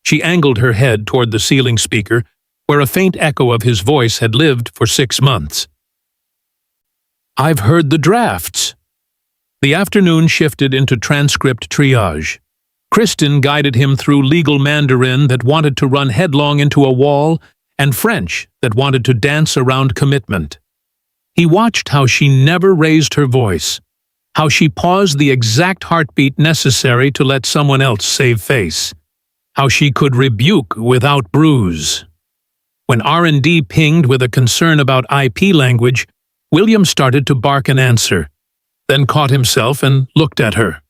She angled her head toward the ceiling speaker, where a faint echo of his voice had lived for 6 months. "I've heard the drafts." The afternoon shifted into transcript triage. Kristen guided him through legal Mandarin that wanted to run headlong into a wall and French that wanted to dance around commitment. He watched how she never raised her voice, how she paused the exact heartbeat necessary to let someone else save face, how she could rebuke without bruise. When R&D pinged with a concern about IP language, William started to bark an answer, then caught himself and looked at her.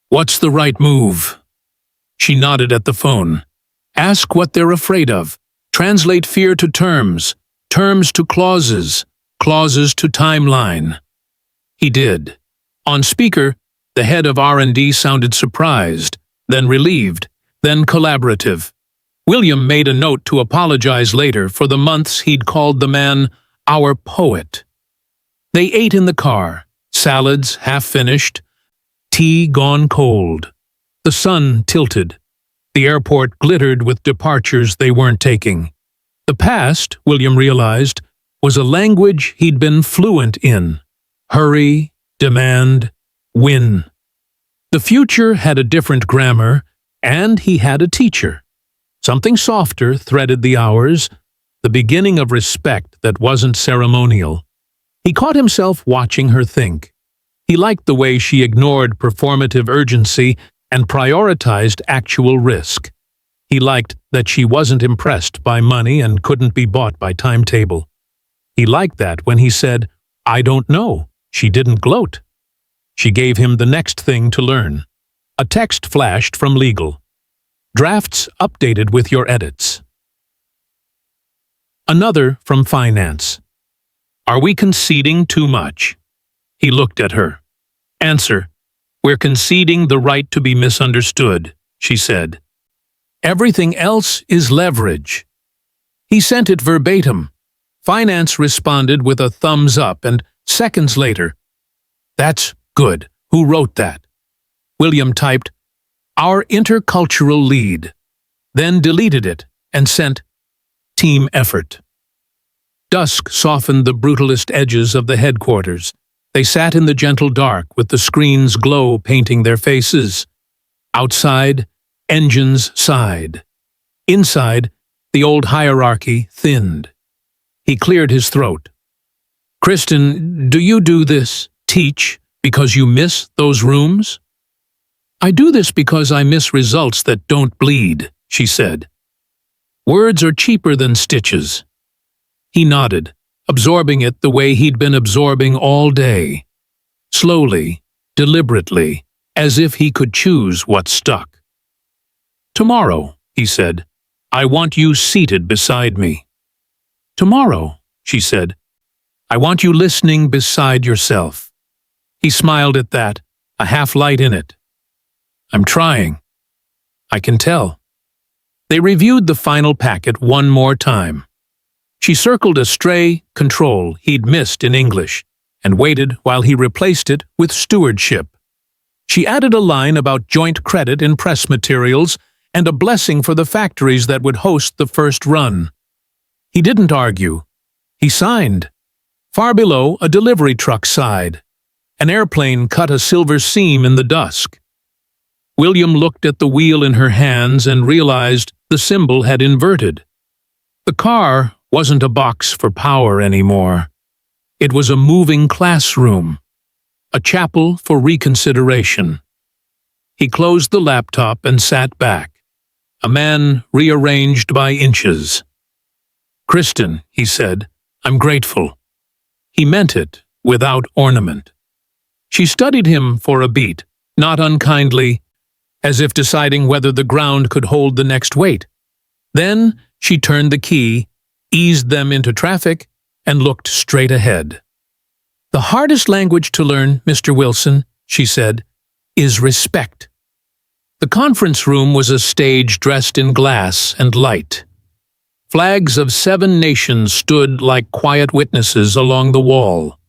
"What's the right move?" She nodded at the phone. "Ask what they're afraid of. Translate fear to terms, terms to clauses, clauses to timeline." He did. On speaker, the head of R&D sounded surprised, then relieved, then collaborative. William made a note to apologize later for the months he'd called the man our poet. They ate in the car, salads half-finished, tea gone cold. The sun tilted. The airport glittered with departures they weren't taking. The past, William realized, was a language he'd been fluent in. Hurry, demand, win. The future had a different grammar, and he had a teacher. Something softer threaded the hours, the beginning of respect that wasn't ceremonial. He caught himself watching her think. He liked the way she ignored performative urgency and prioritized actual risk. He liked that she wasn't impressed by money and couldn't be bought by timetable. He liked that when he said, "I don't know," she didn't gloat. She gave him the next thing to learn. A text flashed from legal. "Drafts updated with your edits." Another from finance. "Are we conceding too much?" He looked at her. "Answer: We're conceding the right to be misunderstood," she said. "Everything else is leverage." He sent it verbatim. Finance responded with a thumbs up, and seconds later, "That's good. Who wrote that?" William typed, "Our intercultural lead," then deleted it and sent, "Team effort." Dusk softened the brutalist edges of the headquarters. They sat in the gentle dark with the screen's glow painting their faces. Outside, engines sighed. Inside, the old hierarchy thinned. He cleared his throat. "Kristen, do you do this, teach, because you miss those rooms?" "I do this because I miss results that don't bleed," she said. "Words are cheaper than stitches." He nodded, absorbing it the way he'd been absorbing all day. Slowly, deliberately, as if he could choose what stuck. "Tomorrow," he said, "I want you seated beside me." "Tomorrow," she said, "I want you listening beside yourself." He smiled at that, a half-light in it. "I'm trying. I can tell." They reviewed the final packet one more time. She circled a stray control he'd missed in English and waited while he replaced it with stewardship. She added a line about joint credit in press materials and a blessing for the factories that would host the first run. He didn't argue. He signed. Far below, a delivery truck sighed. An airplane cut a silver seam in the dusk. William looked at the wheel in her hands and realized the symbol had inverted. The car wasn't a box for power anymore. It was a moving classroom, a chapel for reconsideration. He closed the laptop and sat back, a man rearranged by inches. "Kristen," he said, "I'm grateful." He meant it, without ornament. She studied him for a beat, not unkindly, as if deciding whether the ground could hold the next weight. Then she turned the key, eased them into traffic, and looked straight ahead. "The hardest language to learn, Mr. Wilson," she said, "is respect." The conference room was a stage dressed in glass and light. Flags of 7 nations stood like quiet witnesses along the wall.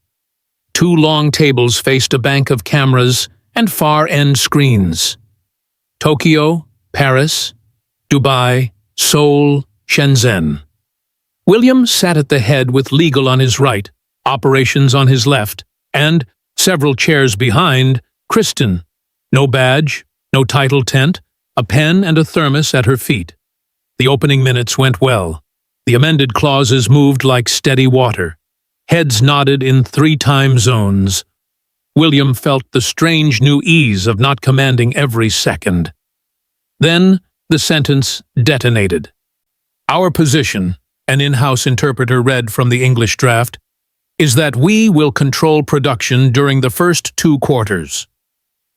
2 long tables faced a bank of cameras and far-end screens. Tokyo, Paris, Dubai, Seoul, Shenzhen. William sat at the head with legal on his right, operations on his left, and, several chairs behind, Kristen. No badge, no title tent, a pen and a thermos at her feet. The opening minutes went well. The amended clauses moved like steady water. Heads nodded in 3 time zones. William felt the strange new ease of not commanding every second. Then the sentence detonated. Our position, an in-house interpreter read from the English draft, is that we will control production during the first 2 quarters.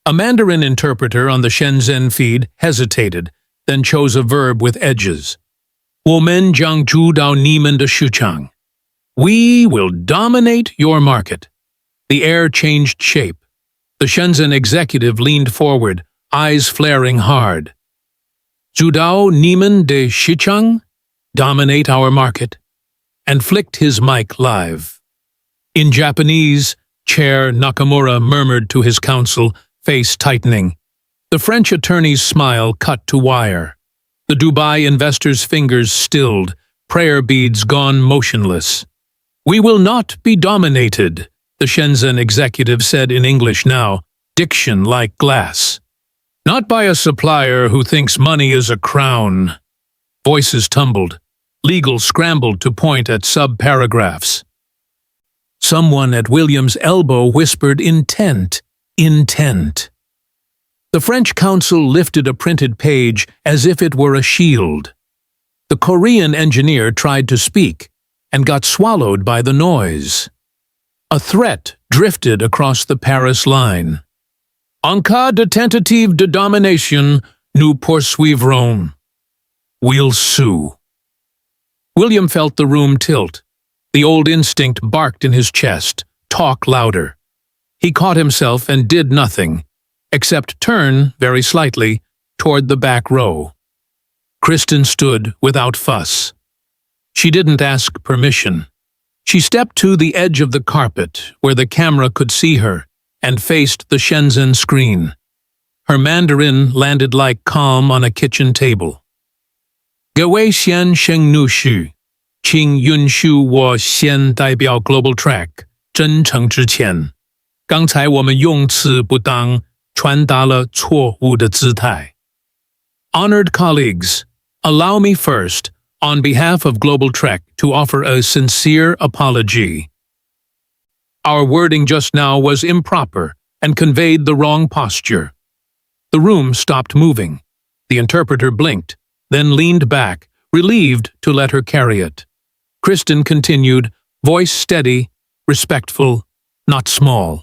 A Mandarin interpreter on the Shenzhen feed hesitated, then chose a verb with edges. 我们将主导你们的市场. We will dominate your market. The air changed shape. The Shenzhen executive leaned forward, eyes flaring hard. 主导你们的市场? Dominate our market. And flicked his mic live. In Japanese, Chair Nakamura murmured to his counsel, face tightening. The French attorney's smile cut to wire. The Dubai investor's fingers stilled, prayer beads gone motionless. We will not be dominated, the Shenzhen executive said in English now, diction like glass. Not by a supplier who thinks money is a crown. Voices tumbled. Legal scrambled to point at sub-paragraphs. Someone at William's elbow whispered intent. Intent. The French counsel lifted a printed page as if it were a shield. The Korean engineer tried to speak and got swallowed by the noise. A threat drifted across the Paris line. En cas de tentative de domination, nous poursuivrons. We'll sue. William felt the room tilt. The old instinct barked in his chest, talk louder. He caught himself and did nothing, except turn, very slightly, toward the back row. Kristen stood without fuss. She didn't ask permission. She stepped to the edge of the carpet, where the camera could see her, and faced the Shenzhen screen. Her Mandarin landed like calm on a kitchen table. 各位先生女士，请允许我先代表 Global Track 真诚致歉。刚才我们用词不当，传达了错误的姿态。Honored colleagues, allow me first, on behalf of Global Trek, to offer a sincere apology. Our wording just now was improper and conveyed the wrong posture. The room stopped moving. The interpreter blinked, then leaned back, relieved to let her carry it. Kristen continued, voice steady, respectful, not small.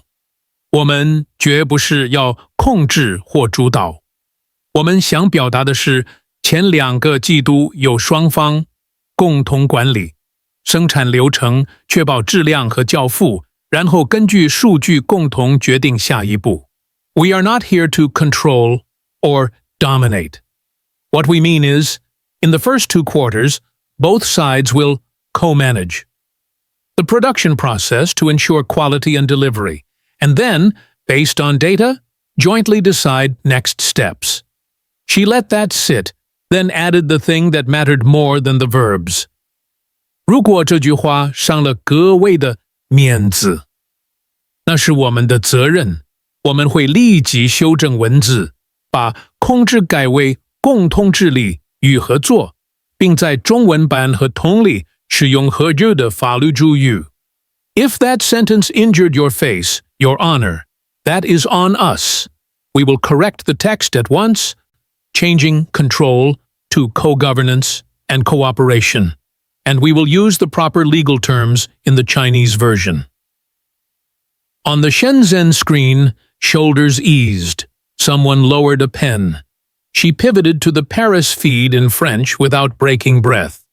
我们绝不是要控制或主导。我们想表达的是，前2个季度有双方共同管理生产流程，确保质量和交付，然后根据数据共同决定下一步。We are not here to control or dominate. What we mean is, in the first 2 quarters, both sides will co-manage the production process to ensure quality and delivery, and then, based on data, jointly decide next steps. She let that sit, then added the thing that mattered more than the verbs. 如果这句话伤了各位的面子，那是我们的责任。我们会立即修正文字，把控制改为共同治理与合作，并在中文版和通里使用合适的法律主语。If that sentence injured your face, your honor, that is on us. We will correct the text at once, changing control to co-governance and cooperation, and we will use the proper legal terms in the Chinese version. On the Shenzhen screen, shoulders eased. Someone lowered a pen. She pivoted to the Paris feed in French without breaking breath.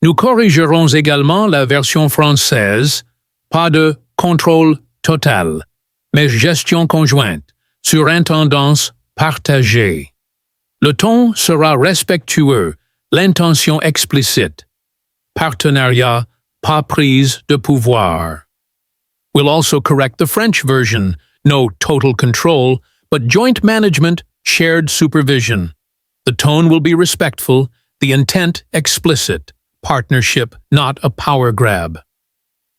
Nous corrigerons également la version française. Pas de contrôle total, mais gestion conjointe, surintendance partagée. Le ton sera respectueux, l'intention explicite. Partenariat, pas prise de pouvoir. We'll also correct the French version. No total control, but joint management shared supervision. The tone will be respectful, the intent explicit, partnership, not a power grab.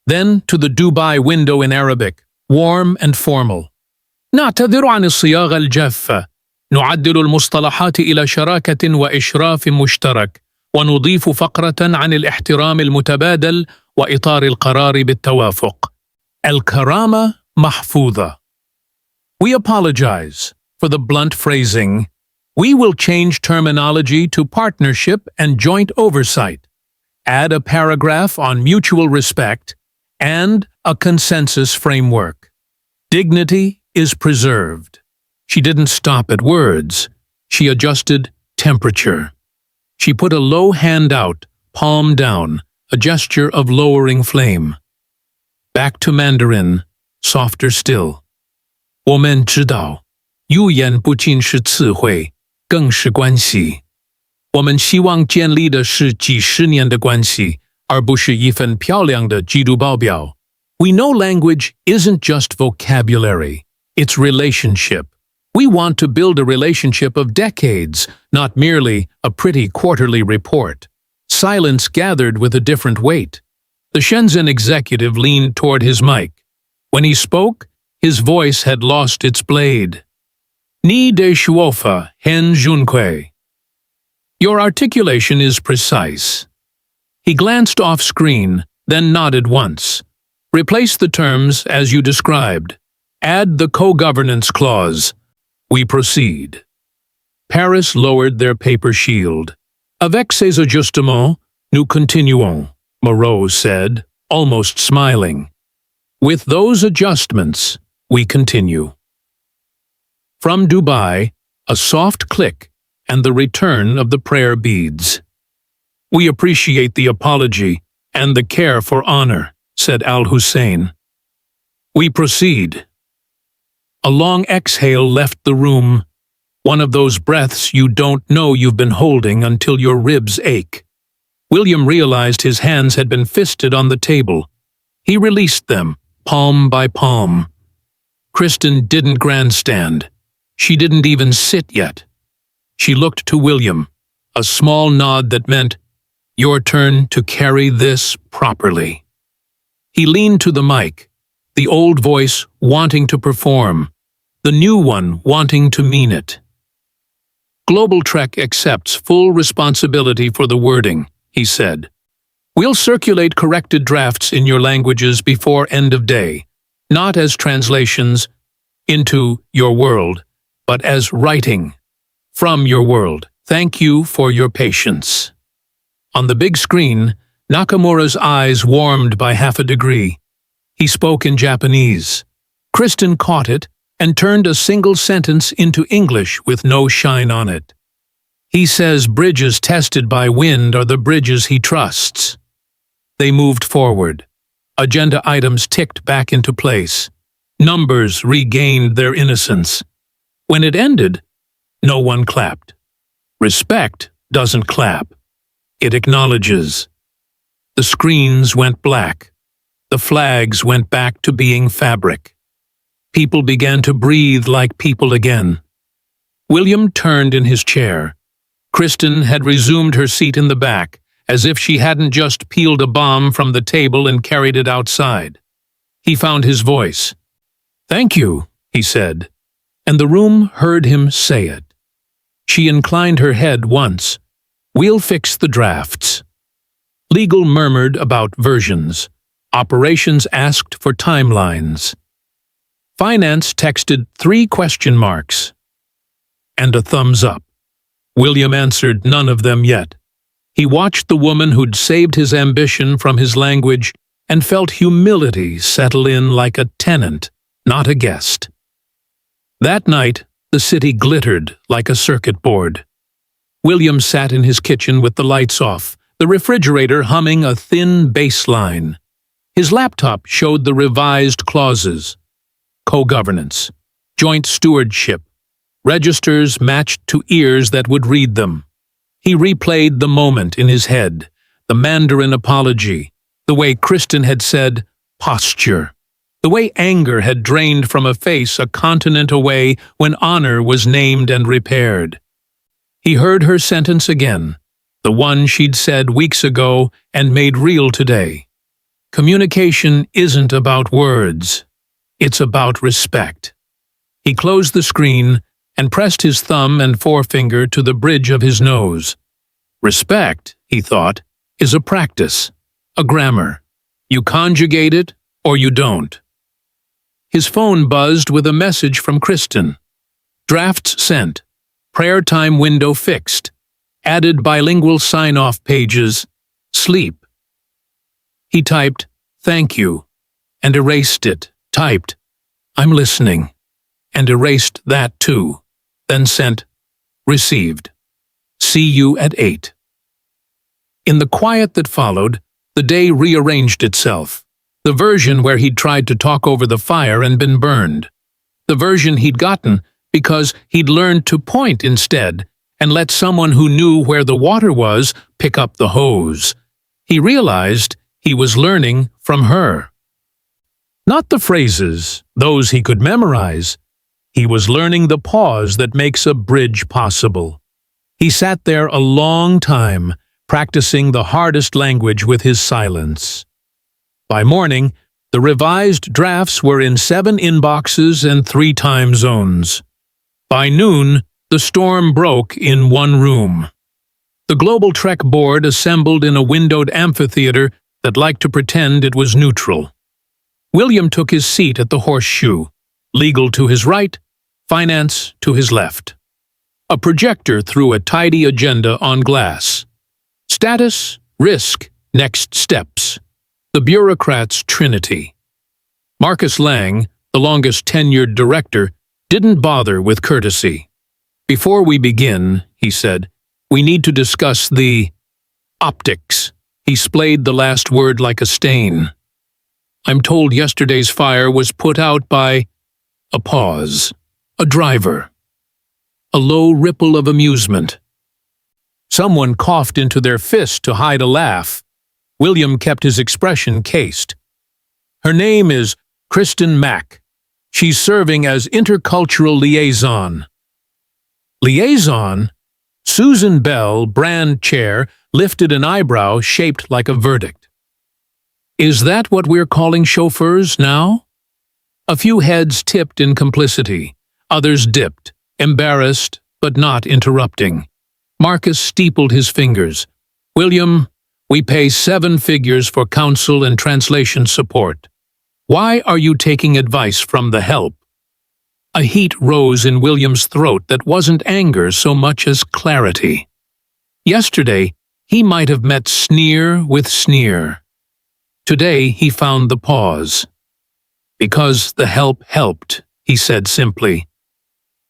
Then to the Dubai window in Arabic, warm and formal. نعتذر عن الصياغة الجافة. نعدل المصطلحات إلى شراكة وإشراف مشترك، ونضيف فقرة عن الاحترام المتبادل وإطار القرار بالتوافق. الكرامة محفوظة. We apologize for the blunt phrasing. We will change terminology to partnership and joint oversight. Add a paragraph on mutual respect and a consensus framework. Dignity is preserved. She didn't stop at words. She adjusted temperature. She put a low hand out, palm down, a gesture of lowering flame. Back to Mandarin, softer still. 我们知道，语言不仅是词汇，更是关系。我们希望建立的是几十年的关系，而不是一份漂亮的季度报表。We know language isn't just vocabulary, it's relationship. We want to build a relationship of decades, not merely a pretty quarterly report. Silence gathered with a different weight. The Shenzhen executive leaned toward his mic. When he spoke, his voice had lost its blade. Ni de shuofa hen junkui. Your articulation is precise. He glanced off-screen, then nodded once. Replace the terms as you described. Add the co-governance clause. We proceed. Paris lowered their paper shield. Avec ces ajustements, nous continuons, Moreau said, almost smiling. With those adjustments, we continue. From Dubai, a soft click and the return of the prayer beads. We appreciate the apology and the care for honor, said Al-Hussein. We proceed. A long exhale left the room, one of those breaths you don't know you've been holding until your ribs ache. William realized his hands had been fisted on the table. He released them, palm by palm. Kristen didn't grandstand. She didn't even sit yet. She looked to William, a small nod that meant, your turn to carry this properly. He leaned to the mic, the old voice wanting to perform, the new one wanting to mean it. Global Trek accepts full responsibility for the wording, he said. We'll circulate corrected drafts in your languages before end of day, not as translations into your world, but as writing from your world. Thank you for your patience. On the big screen, Nakamura's eyes warmed by half a degree. He spoke in Japanese. Kristen caught it and turned a single sentence into English with no shine on it. He says bridges tested by wind are the bridges he trusts. They moved forward. Agenda items ticked back into place. Numbers regained their innocence. When it ended, no one clapped. Respect doesn't clap. It acknowledges. The screens went black. The flags went back to being fabric. People began to breathe like people again. William turned in his chair. Kristen had resumed her seat in the back, as if she hadn't just peeled a bomb from the table and carried it outside. He found his voice. Thank you, he said, and the room heard him say it. She inclined her head once. We'll fix the drafts. Legal murmured about versions. Operations asked for timelines. Finance texted 3 question marks and a thumbs up. William answered none of them yet. He watched the woman who'd saved his ambition from his language and felt humility settle in like a tenant, not a guest. That night, the city glittered like a circuit board. William sat in his kitchen with the lights off, the refrigerator humming a thin bass line. His laptop showed the revised clauses. Co-governance, joint stewardship, registers matched to ears that would read them. He replayed the moment in his head, the Mandarin apology, the way Kristen had said, posture, the way anger had drained from a face a continent away when honor was named and repaired. He heard her sentence again, the one she'd said weeks ago and made real today. Communication isn't about words. It's about respect. He closed the screen and pressed his thumb and forefinger to the bridge of his nose. Respect, he thought, is a practice, a grammar. You conjugate it or you don't. His phone buzzed with a message from Kristen. Drafts sent. Prayer time window fixed. Added bilingual sign-off pages. Sleep. He typed, "Thank you," and erased it. Typed, "I'm listening," and erased that too. Then sent, "Received. See you at 8." In the quiet that followed, the day rearranged itself. The version where he'd tried to talk over the fire and been burned. The version he'd gotten because he'd learned to point instead and let someone who knew where the water was pick up the hose. He realized he was learning from her. Not the phrases, those he could memorize. He was learning the pause that makes a bridge possible. He sat there a long time, practicing the hardest language with his silence. By morning, the revised drafts were in 7 inboxes and 3 time zones. By noon, the storm broke in one room. The Global Trek board assembled in a windowed amphitheater that liked to pretend it was neutral. William took his seat at the horseshoe, legal to his right, finance to his left. A projector threw a tidy agenda on glass. Status, risk, next steps. The bureaucrat's trinity. Marcus Lang, the longest-tenured director, didn't bother with courtesy. "Before we begin," he said, "we need to discuss the optics." He splayed the last word like a stain. "I'm told yesterday's fire was put out by..." A pause. A driver. A low ripple of amusement. Someone coughed into their fist to hide a laugh. William kept his expression cased. "Her name is Kristen Mack. She's serving as intercultural liaison." Liaison? Susan Bell, brand chair, lifted an eyebrow shaped like a verdict. "Is that what we're calling chauffeurs now?" A few heads tipped in complicity. Others dipped, embarrassed but not interrupting. Marcus steepled his fingers. "William, we pay 7 figures for counsel and translation support. Why are you taking advice from the help?" A heat rose in William's throat that wasn't anger so much as clarity. Yesterday, he might have met sneer with sneer. Today, he found the pause. "Because the help helped," he said simply.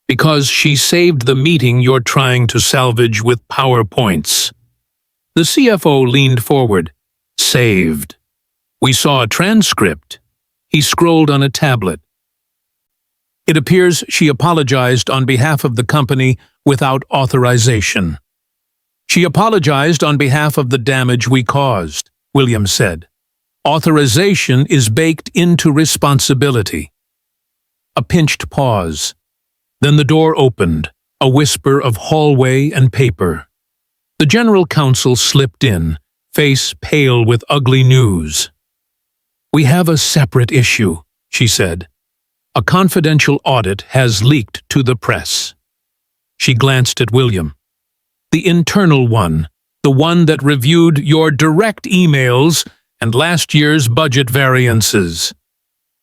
"Because she saved the meeting you're trying to salvage with PowerPoints." The CFO leaned forward. "Saved." "We saw a transcript." He scrolled on a tablet. "It appears she apologized on behalf of the company without authorization." "She apologized on behalf of the damage we caused," William said. "Authorization is baked into responsibility." A pinched pause. Then the door opened, a whisper of hallway and paper. The general counsel slipped in, face pale with ugly news. "We have a separate issue," she said. "A confidential audit has leaked to the press." She glanced at William. "The internal one, the one that reviewed your direct emails and last year's budget variances."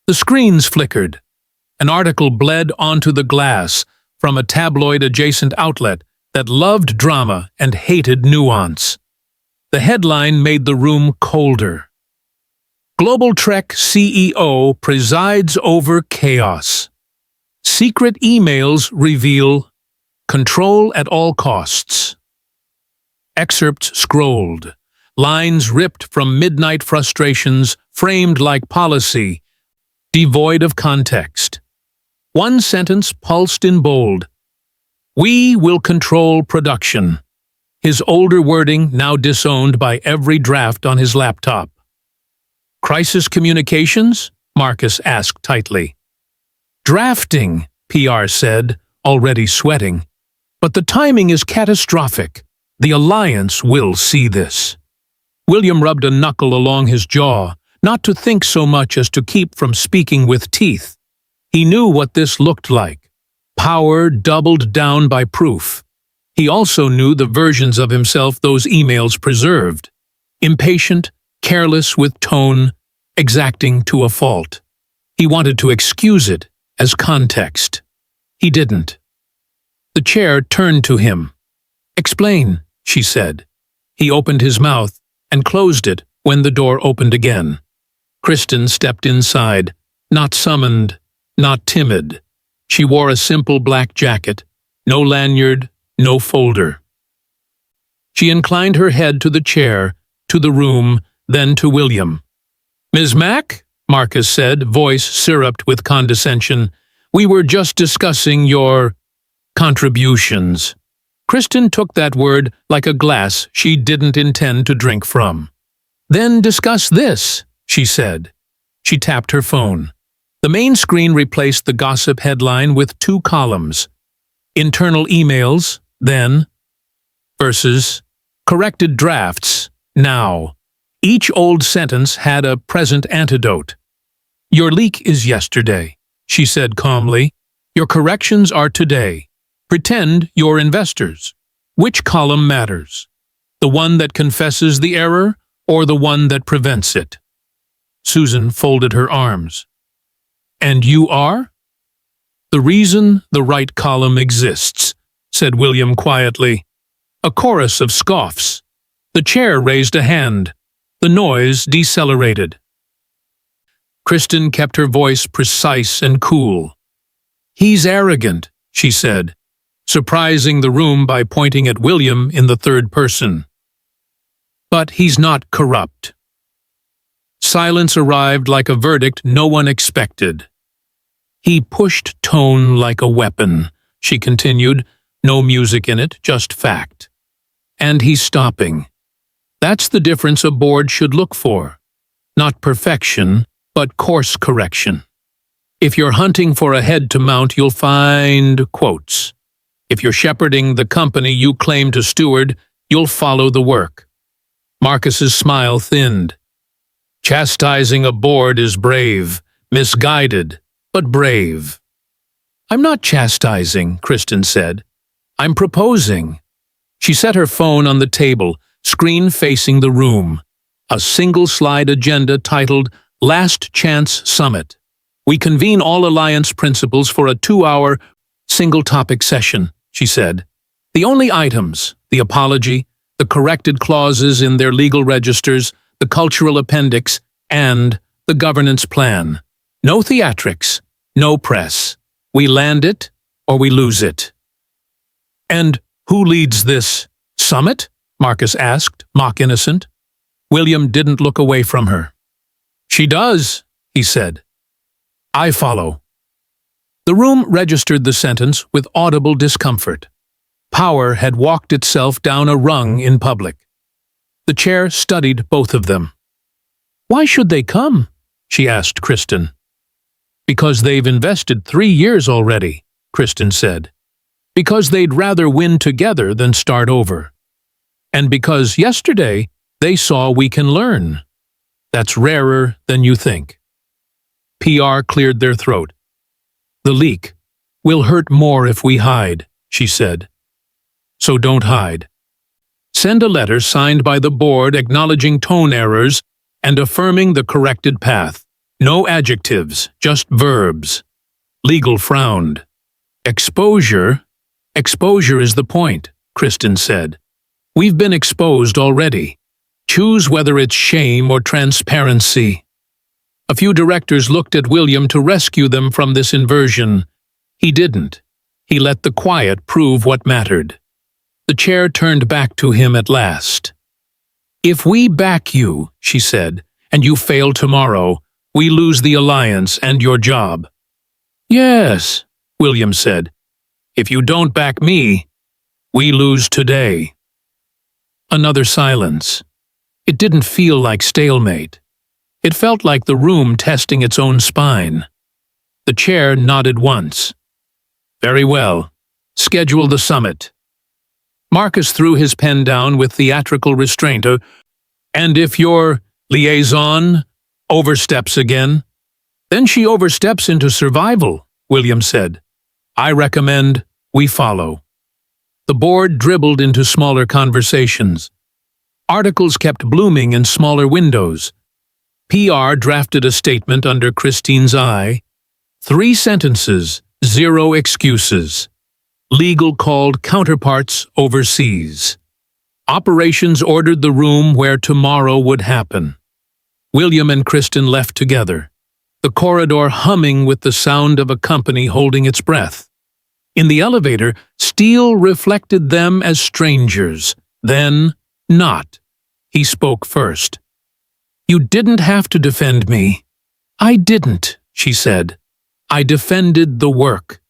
The screens flickered. An article bled onto the glass from a tabloid-adjacent outlet that loved drama and hated nuance. The headline made the room colder. "Global Trek CEO presides over chaos. Secret emails reveal control at all costs." Excerpts scrolled. Lines ripped from midnight frustrations, framed like policy, devoid of context. One sentence pulsed in bold. "We will control production." His older wording now disowned by every draft on his laptop. "Crisis communications? Marcus asked tightly. Drafting, PR said, already sweating. But the timing is catastrophic. The Alliance will see this. William rubbed a knuckle along his jaw, not to think so much as to keep from speaking with teeth. He knew what this looked like. Power doubled down by proof. He also knew the versions of himself those emails preserved. Impatient, careless with tone, exacting to a fault. He wanted to excuse it as context. He didn't. The chair turned to him. Explain, she said. He opened his mouth and closed it when the door opened again. Kristen stepped inside, not summoned, not timid. She wore a simple black jacket, no lanyard, no folder. She inclined her head to the chair, to the room, then to William. Ms. Mack, Marcus said, voice syruped with condescension, we were just discussing your contributions. Kristen took that word like a glass she didn't intend to drink from. Then discuss this, she said. She tapped her phone. The main screen replaced the gossip headline with 2 columns. Internal emails, then, versus corrected drafts, now. Each old sentence had a present antidote. Your leak is yesterday, she said calmly. Your corrections are today. Pretend you're investors. Which column matters? The one that confesses the error or the one that prevents it? Susan folded her arms. And you are? The reason the right column exists, said William quietly. A chorus of scoffs. The chair raised a hand. The noise decelerated. Kristen kept her voice precise and cool. He's arrogant, she said, surprising the room by pointing at William in the third person. But he's not corrupt. Silence arrived like a verdict no one expected. He pushed tone like a weapon, she continued, no music in it, just fact. And he's stopping. That's the difference a board should look for. Not perfection, but course correction. If you're hunting for a head to mount, you'll find quotes. If you're shepherding the company you claim to steward, you'll follow the work. Marcus's smile thinned. Chastising a board is brave, misguided, but brave. I'm not chastising, Kristen said. I'm proposing. She set her phone on the table, screen facing the room. A single-slide agenda titled Last Chance Summit. We convene all Alliance principals for a 2-hour, single-topic session, she said. The only items, the apology, the corrected clauses in their legal registers, the cultural appendix, and the governance plan. No theatrics, no press. We land it, or we lose it. And who leads this summit? Marcus asked, mock innocent. William didn't look away from her. She does, he said. I follow. The room registered the sentence with audible discomfort. Power had walked itself down a rung in public. The chair studied both of them. Why should they come? She asked Kristen. Because they've invested 3 years already, Kristen said. Because they'd rather win together than start over. And because yesterday they saw we can learn. That's rarer than you think. PR cleared their throat. The leak will hurt more if we hide, she said. So don't hide. Send a letter signed by the board acknowledging tone errors and affirming the corrected path. No adjectives, just verbs. Legal frowned. Exposure is the point, Kristen said. We've been exposed already. Choose whether it's shame or transparency. A few directors looked at William to rescue them from this inversion. He didn't. He let the quiet prove what mattered. The chair turned back to him at last. If we back you, she said, and you fail tomorrow, we lose the alliance and your job. Yes, William said. If you don't back me, we lose today. Another silence. It didn't feel like stalemate. It felt like the room testing its own spine. The chair nodded once. Very well. Schedule the summit. Marcus threw his pen down with theatrical restraint. And if your liaison oversteps again? Then she oversteps into survival, William said. I recommend we follow. The board dribbled into smaller conversations. Articles kept blooming in smaller windows. PR drafted a statement under Christine's eye. 3 sentences, 0 excuses. Legal called counterparts overseas. Operations ordered the room where tomorrow would happen. William and Kristen left together, the corridor humming with the sound of a company holding its breath. In the elevator, Steele reflected them as strangers, then not. He spoke first. You didn't have to defend me. I didn't, she said. I defended the work,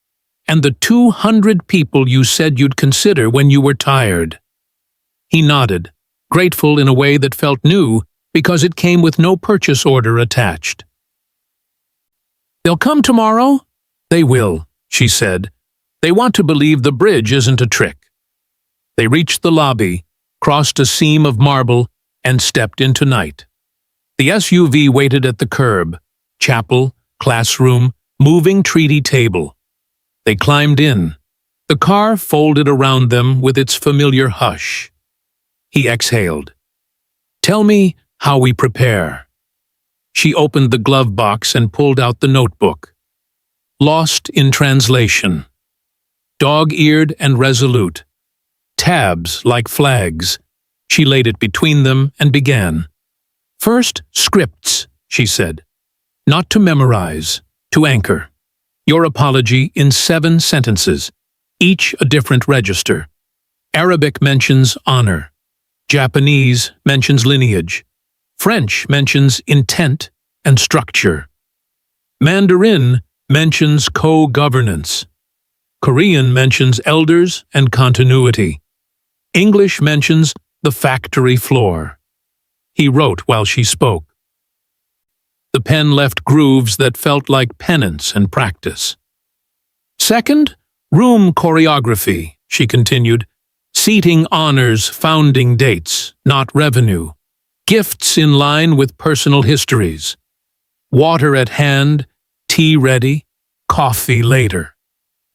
and the 200 people you said you'd consider when you were tired. He nodded, grateful in a way that felt new because it came with no purchase order attached. They'll come tomorrow? They will, she said. They want to believe the bridge isn't a trick. They reached the lobby, crossed a seam of marble, and stepped into night. The SUV waited at the curb, chapel, classroom, moving treaty table. They climbed in. The car folded around them with its familiar hush. He exhaled. Tell me how we prepare. She opened the glove box and pulled out the notebook. Lost in translation. Dog-eared and resolute. Tabs like flags. She laid it between them and began. First, scripts, she said. Not to memorize, to anchor. Your apology in 7 sentences, each a different register. Arabic mentions honor. Japanese mentions lineage. French mentions intent and structure. Mandarin mentions co-governance. Korean mentions elders and continuity. English mentions the factory floor. He wrote while she spoke. The pen left grooves that felt like penance and practice. Second, room choreography, she continued. Seating honors founding dates, not revenue. Gifts in line with personal histories. Water at hand, tea ready, coffee later.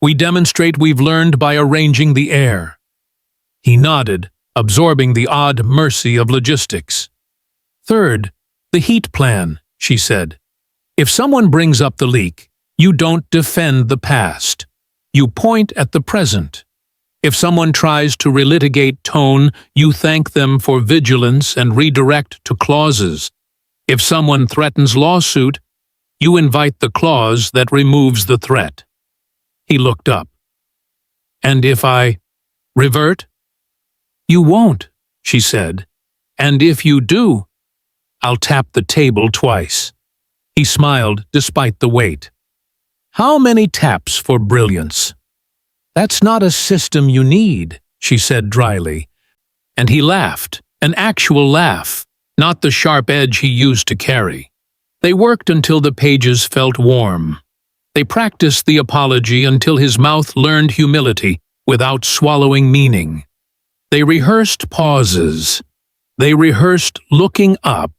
We demonstrate we've learned by arranging the air. He nodded, absorbing the odd mercy of logistics. Third, the heat plan, she said. If someone brings up the leak, you don't defend the past. You point at the present. If someone tries to relitigate tone, you thank them for vigilance and redirect to clauses. If someone threatens lawsuit, you invite the clause that removes the threat. He looked up. And if I revert? You won't, she said. And if you do, I'll tap the table twice. He smiled despite the weight. How many taps for brilliance? That's not a system you need, she said dryly. And he laughed, an actual laugh, not the sharp edge he used to carry. They worked until the pages felt warm. They practiced the apology until his mouth learned humility without swallowing meaning. They rehearsed pauses. They rehearsed looking up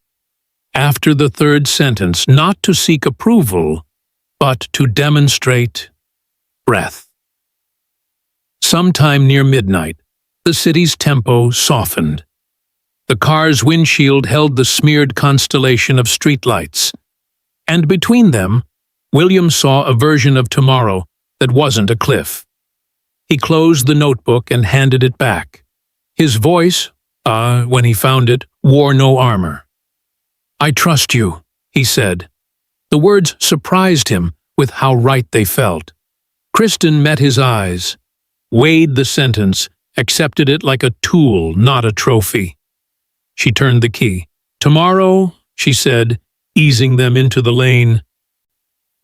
after the third sentence, not to seek approval, but to demonstrate breath. Sometime near midnight, the city's tempo softened. The car's windshield held the smeared constellation of streetlights, and between them, William saw a version of tomorrow that wasn't a cliff. He closed the notebook and handed it back. His voice, when he found it, wore no armor. I trust you, he said. The words surprised him with how right they felt. Kristen met his eyes, weighed the sentence, accepted it like a tool, not a trophy. She turned the key. Tomorrow, she said, easing them into the lane.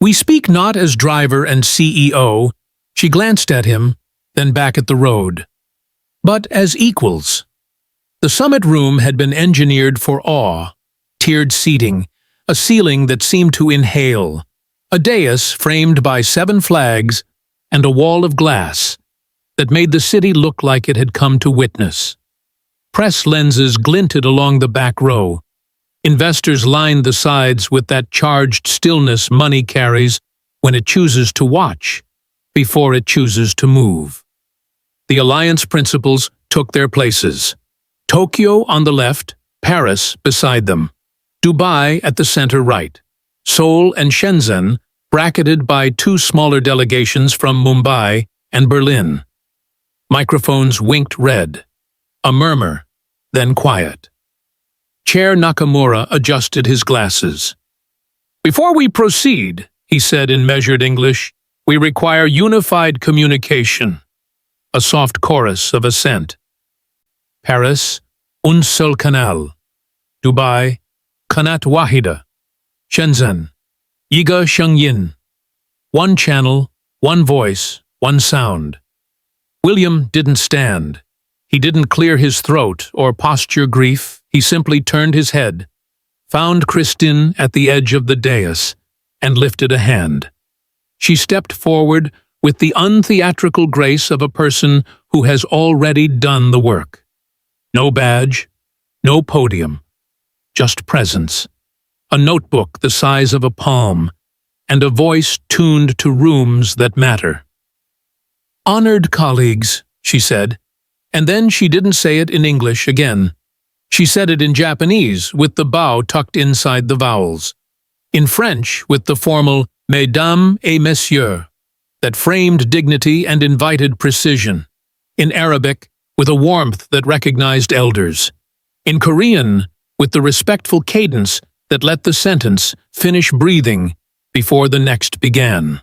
We speak not as driver and CEO, she glanced at him, then back at the road, but as equals. The summit room had been engineered for awe, tiered seating, a ceiling that seemed to inhale, a dais framed by 7 flags, and a wall of glass that made the city look like it had come to witness. Press lenses glinted along the back row. Investors lined the sides with that charged stillness money carries when it chooses to watch, before it chooses to move. The alliance principals took their places. Tokyo on the left, Paris beside them, Dubai at the center right, Seoul and Shenzhen bracketed by 2 smaller delegations from Mumbai and Berlin. Microphones winked red. A murmur, then quiet. Chair Nakamura adjusted his glasses. "Before we proceed," he said in measured English, "we require unified communication." A soft chorus of assent. Paris, un seul canal. Dubai, Qanat Wahida. Shenzhen, Yiga Shengyin. One channel, one voice, one sound. William didn't stand. He didn't clear his throat or posture grief. He simply turned his head, found Christine at the edge of the dais, and lifted a hand. She stepped forward with the untheatrical grace of a person who has already done the work. No badge, no podium, just presence, a notebook the size of a palm, and a voice tuned to rooms that matter. "Honored colleagues," she said, and then she didn't say it in English again. She said it in Japanese, with the bow tucked inside the vowels. In French, with the formal Mesdames et Messieurs, that framed dignity and invited precision. In Arabic, with a warmth that recognized elders. In Korean, with the respectful cadence that let the sentence finish breathing before the next began.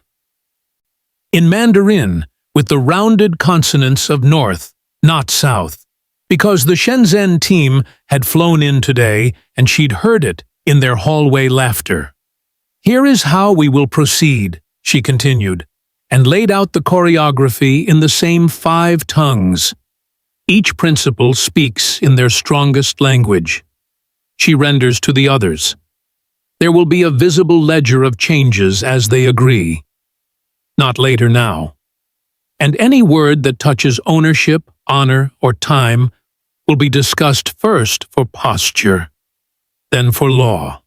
In Mandarin, with the rounded consonants of north, not south, because the Shenzhen team had flown in today and she'd heard it in their hallway laughter. "Here is how we will proceed," she continued, and laid out the choreography in the same 5 tongues. Each principal speaks in their strongest language. She renders to the others. There will be a visible ledger of changes as they agree. Not later now. And any word that touches ownership, honor, or time will be discussed first for posture, then for law.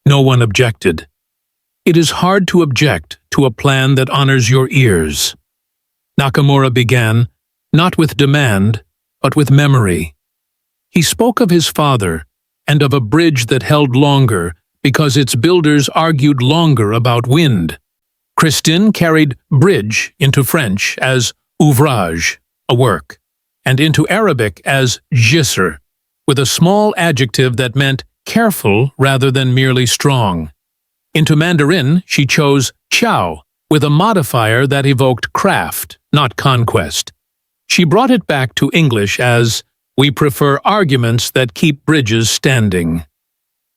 No one objected. It is hard to object to a plan that honors your ears. Nakamura began, not with demand, but with memory. He spoke of his father and of a bridge that held longer because its builders argued longer about wind. Christine carried bridge into French as ouvrage, a work, and into Arabic as jisr, with a small adjective that meant careful rather than merely strong. Into Mandarin, she chose qiao, with a modifier that evoked craft, not conquest. She brought it back to English as, "We prefer arguments that keep bridges standing."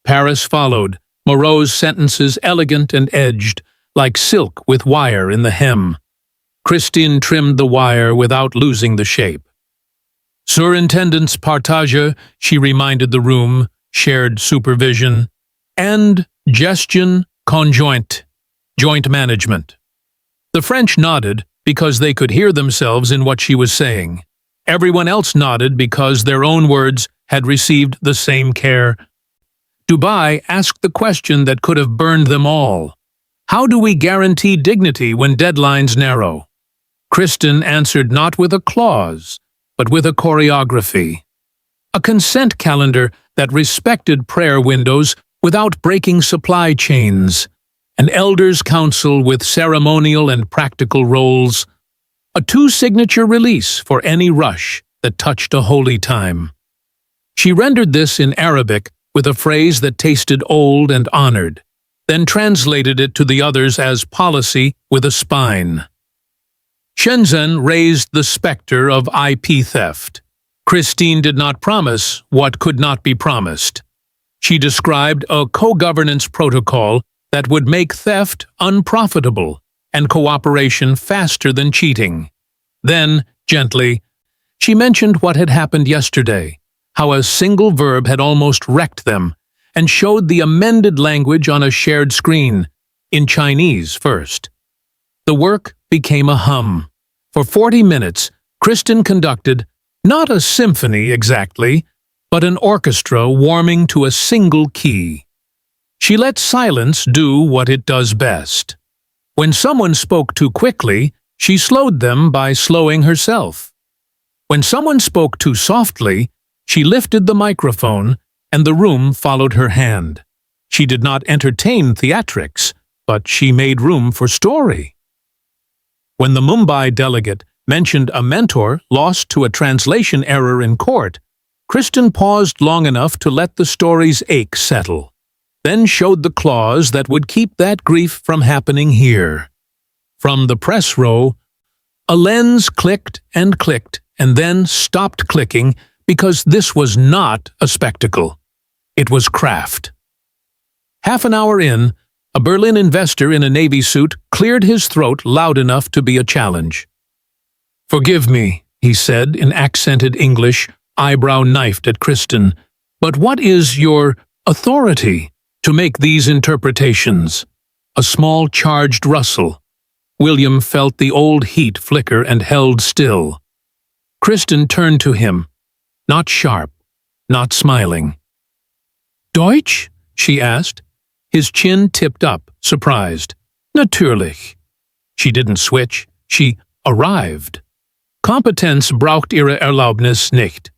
Paris followed, Moreau's sentences elegant and edged, like silk with wire in the hem. Christine trimmed the wire without losing the shape. "Surintendance partage," she reminded the room, shared supervision, and gestion conjointe, joint management. The French nodded because they could hear themselves in what she was saying. Everyone else nodded because their own words had received the same care. Dubai asked the question that could have burned them all. How do we guarantee dignity when deadlines narrow? Kristen answered not with a clause, but with a choreography. A consent calendar that respected prayer windows without breaking supply chains. An elders' council with ceremonial and practical roles. A 2-signature release for any rush that touched a holy time. She rendered this in Arabic with a phrase that tasted old and honored, then translated it to the others as policy with a spine. Shenzhen raised the specter of IP theft. Christine did not promise what could not be promised. She described a co-governance protocol that would make theft unprofitable and cooperation faster than cheating. Then, gently, she mentioned what had happened yesterday, how a single verb had almost wrecked them, and showed the amended language on a shared screen, in Chinese first. The work became a hum. For 40 minutes, Kristen conducted, not a symphony exactly, but an orchestra warming to a single key. She let silence do what it does best. When someone spoke too quickly, she slowed them by slowing herself. When someone spoke too softly, she lifted the microphone, and the room followed her hand. She did not entertain theatrics, but she made room for story. When the Mumbai delegate mentioned a mentor lost to a translation error in court, Kristen paused long enough to let the story's ache settle, then showed the clause that would keep that grief from happening here. From the press row, a lens clicked and then stopped clicking because this was not a spectacle. It was craft. Half an hour in, a Berlin investor in a navy suit cleared his throat loud enough to be a challenge. "Forgive me," he said in accented English, eyebrow knifed at Kristen, "but what is your authority to make these interpretations?" A small charged rustle. William felt the old heat flicker and held still. Kristen turned to him, not sharp, not smiling. "Deutsch?" she asked. His chin tipped up, surprised. "Natürlich." She didn't switch. She arrived. Kompetenz braucht Ihre Erlaubnis nicht.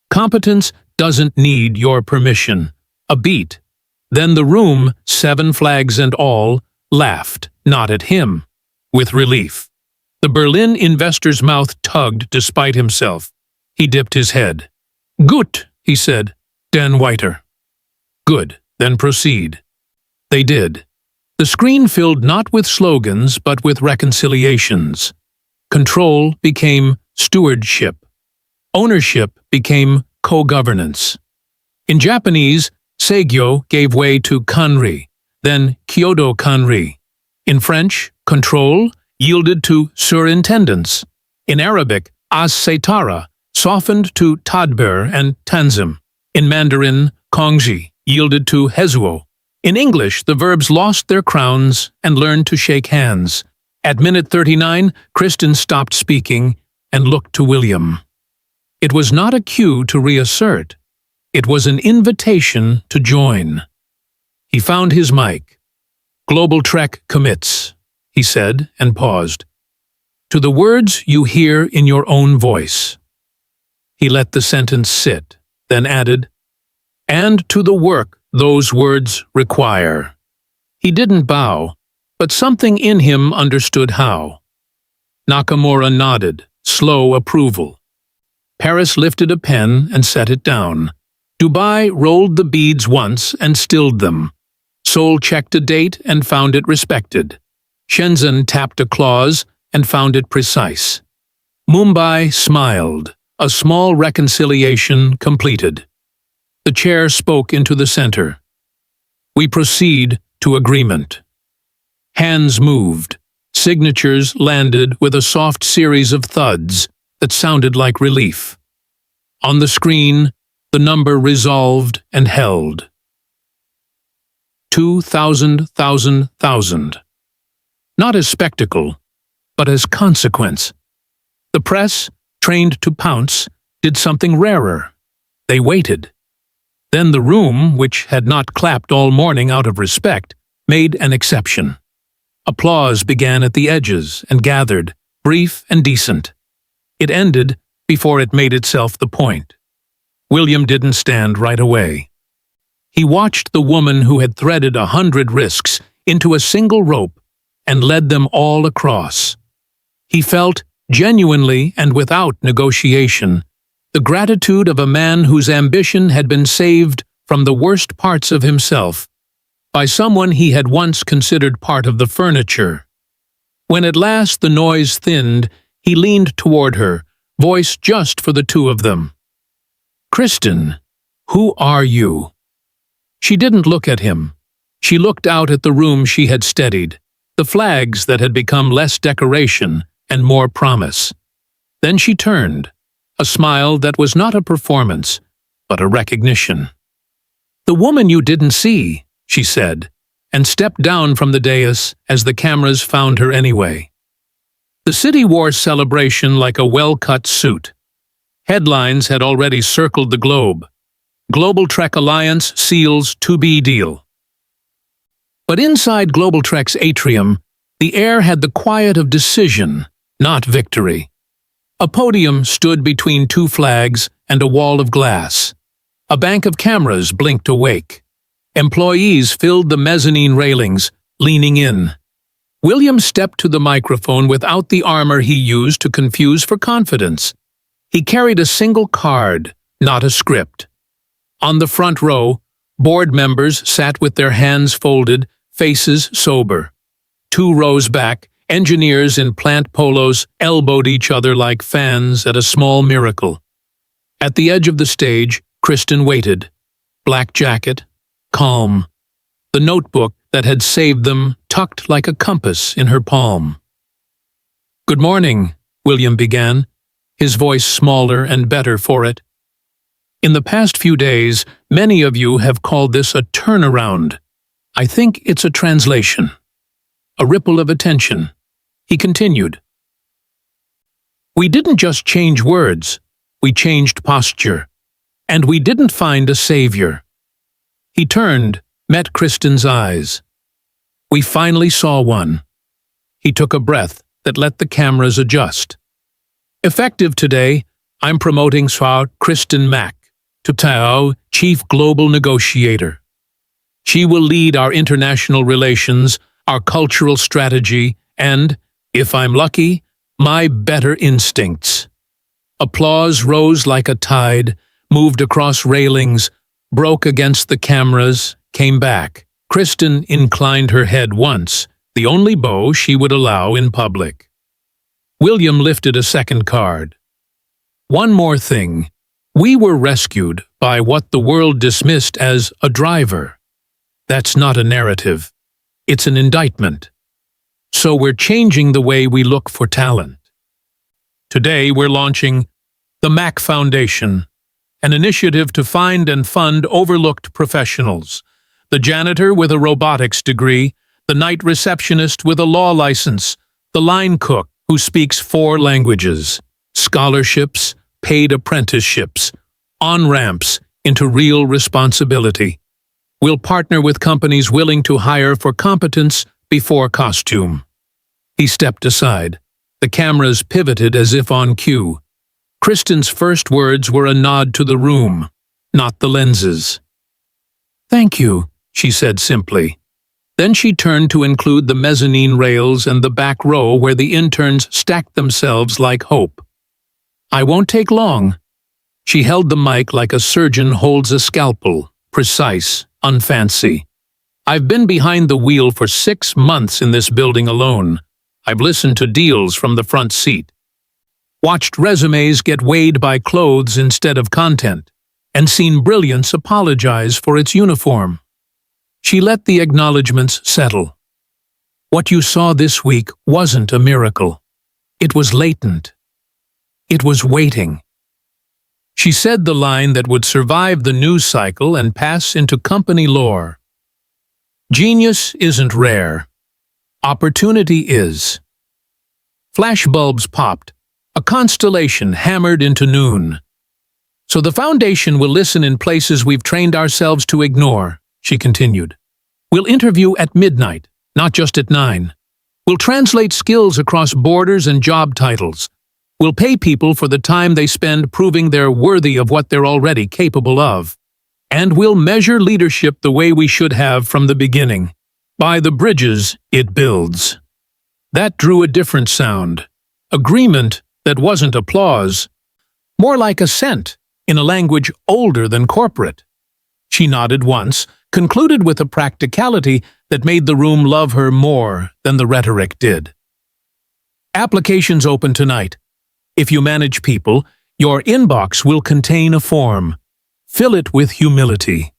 Competence doesn't need your permission. A beat. Then the room, 7 flags and all, laughed, not at him, with relief. The Berlin investor's mouth tugged despite himself. He dipped his head. "Gut," he said, "dann weiter." "Good, then proceed." They did. The screen filled not with slogans but with reconciliations. Control became stewardship. Ownership became co-governance. In Japanese, seigyo gave way to kanri, then kyodo kanri. In French, control yielded to surintendence. In Arabic, as-setara softened to tadbir and tanzim. In Mandarin, kongji yielded to hezuo. In English, the verbs lost their crowns and learned to shake hands. At minute 39, Kristen stopped speaking and looked to William. It was not a cue to reassert. It was an invitation to join. He found his mic. "Global Trek commits," he said, and paused. "To the words you hear in your own voice." He let the sentence sit, then added, "and to the work those words require." He didn't bow, but something in him understood how. Nakamura nodded, slow approval. Paris lifted a pen and set it down. Dubai rolled the beads once and stilled them. Seoul checked a date and found it respected. Shenzhen tapped a clause and found it precise. Mumbai smiled, a small reconciliation completed. The chair spoke into the center. "We proceed to agreement." Hands moved. Signatures landed with a soft series of thuds that sounded like relief. On the screen, the number resolved and held. 2,000,000,000. Not as spectacle, but as consequence. The press, trained to pounce, did something rarer. They waited. Then the room, which had not clapped all morning out of respect, made an exception. Applause began at the edges and gathered, brief and decent. It ended before it made itself the point. William didn't stand right away. He watched the woman who had threaded 100 risks into a single rope and led them all across. He felt, genuinely and without negotiation, the gratitude of a man whose ambition had been saved from the worst parts of himself by someone he had once considered part of the furniture. When at last the noise thinned, he leaned toward her, voice just for the two of them. "Kristen, who are you?" She didn't look at him. She looked out at the room she had steadied, the flags that had become less decoration and more promise. Then she turned, a smile that was not a performance, but a recognition. "The woman you didn't see," she said, and stepped down from the dais as the cameras found her anyway. The city wore celebration like a well-cut suit. Headlines had already circled the globe. Global Trek Alliance seals to-be deal. But inside Global Trek's atrium, the air had the quiet of decision, not victory. A podium stood between two flags and a wall of glass. A bank of cameras blinked awake. Employees filled the mezzanine railings, leaning in. William stepped to the microphone without the armor he used to confuse for confidence. He carried a single card, not a script. On the front row, board members sat with their hands folded, faces sober. 2 rows back, engineers in plant polos elbowed each other like fans at a small miracle. At the edge of the stage, Kristen waited. Black jacket, calm. The notebook that had saved them tucked like a compass in her palm. "Good morning," William began, his voice smaller and better for it. "In the past few days, many of you have called this a turnaround. I think it's a translation. A ripple of attention." He continued. "We didn't just change words, we changed posture. And we didn't find a savior." He turned, met Kristen's eyes. "We finally saw one." He took a breath that let the cameras adjust. "Effective today, I'm promoting Kristen Mack to TAO Chief Global Negotiator. She will lead our international relations, our cultural strategy, and, if I'm lucky, my better instincts." Applause rose like a tide, moved across railings, broke against the cameras, came back. Kristen inclined her head once, the only bow she would allow in public. William lifted a second card. "One more thing. We were rescued by what the world dismissed as a driver. That's not a narrative. It's an indictment. So we're changing the way we look for talent. Today we're launching the Mack Foundation, an initiative to find and fund overlooked professionals. The janitor with a robotics degree, the night receptionist with a law license, the line cook who speaks 4 languages, scholarships, paid apprenticeships, on-ramps into real responsibility. We'll partner with companies willing to hire for competence before costume." He stepped aside. The cameras pivoted as if on cue. Kristen's first words were a nod to the room, not the lenses. "Thank you," she said simply. Then she turned to include the mezzanine rails and the back row where the interns stacked themselves like hope. "I won't take long." She held the mic like a surgeon holds a scalpel, precise, unfancy. "I've been behind the wheel for 6 months in this building alone. I've listened to deals from the front seat. Watched resumes get weighed by clothes instead of content, and seen brilliance apologize for its uniform." She let the acknowledgments settle. "What you saw this week wasn't a miracle. It was latent. It was waiting." She said the line that would survive the news cycle and pass into company lore. "Genius isn't rare. Opportunity is." Flashbulbs popped, a constellation hammered into noon. "So the foundation will listen in places we've trained ourselves to ignore," she continued. "We'll interview at midnight, not just at 9. We'll translate skills across borders and job titles. We'll pay people for the time they spend proving they're worthy of what they're already capable of. And we'll measure leadership the way we should have from the beginning. By the bridges it builds." That drew a different sound. Agreement that wasn't applause. More like assent, in a language older than corporate. She nodded once, concluded with a practicality that made the room love her more than the rhetoric did. "Applications open tonight. If you manage people, your inbox will contain a form. Fill it with humility."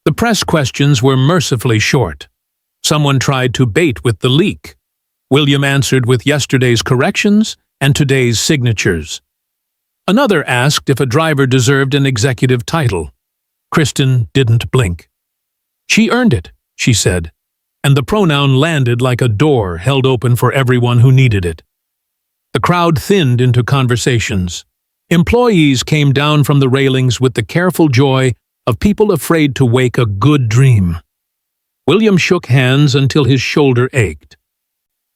The press questions were mercifully short. Someone tried to bait with the leak. William answered with yesterday's corrections and today's signatures. Another asked if a driver deserved an executive title. Kristen didn't blink. "She earned it," she said, and the pronoun landed like a door held open for everyone who needed it. The crowd thinned into conversations. Employees came down from the railings with the careful joy of people afraid to wake a good dream. William shook hands until his shoulder ached.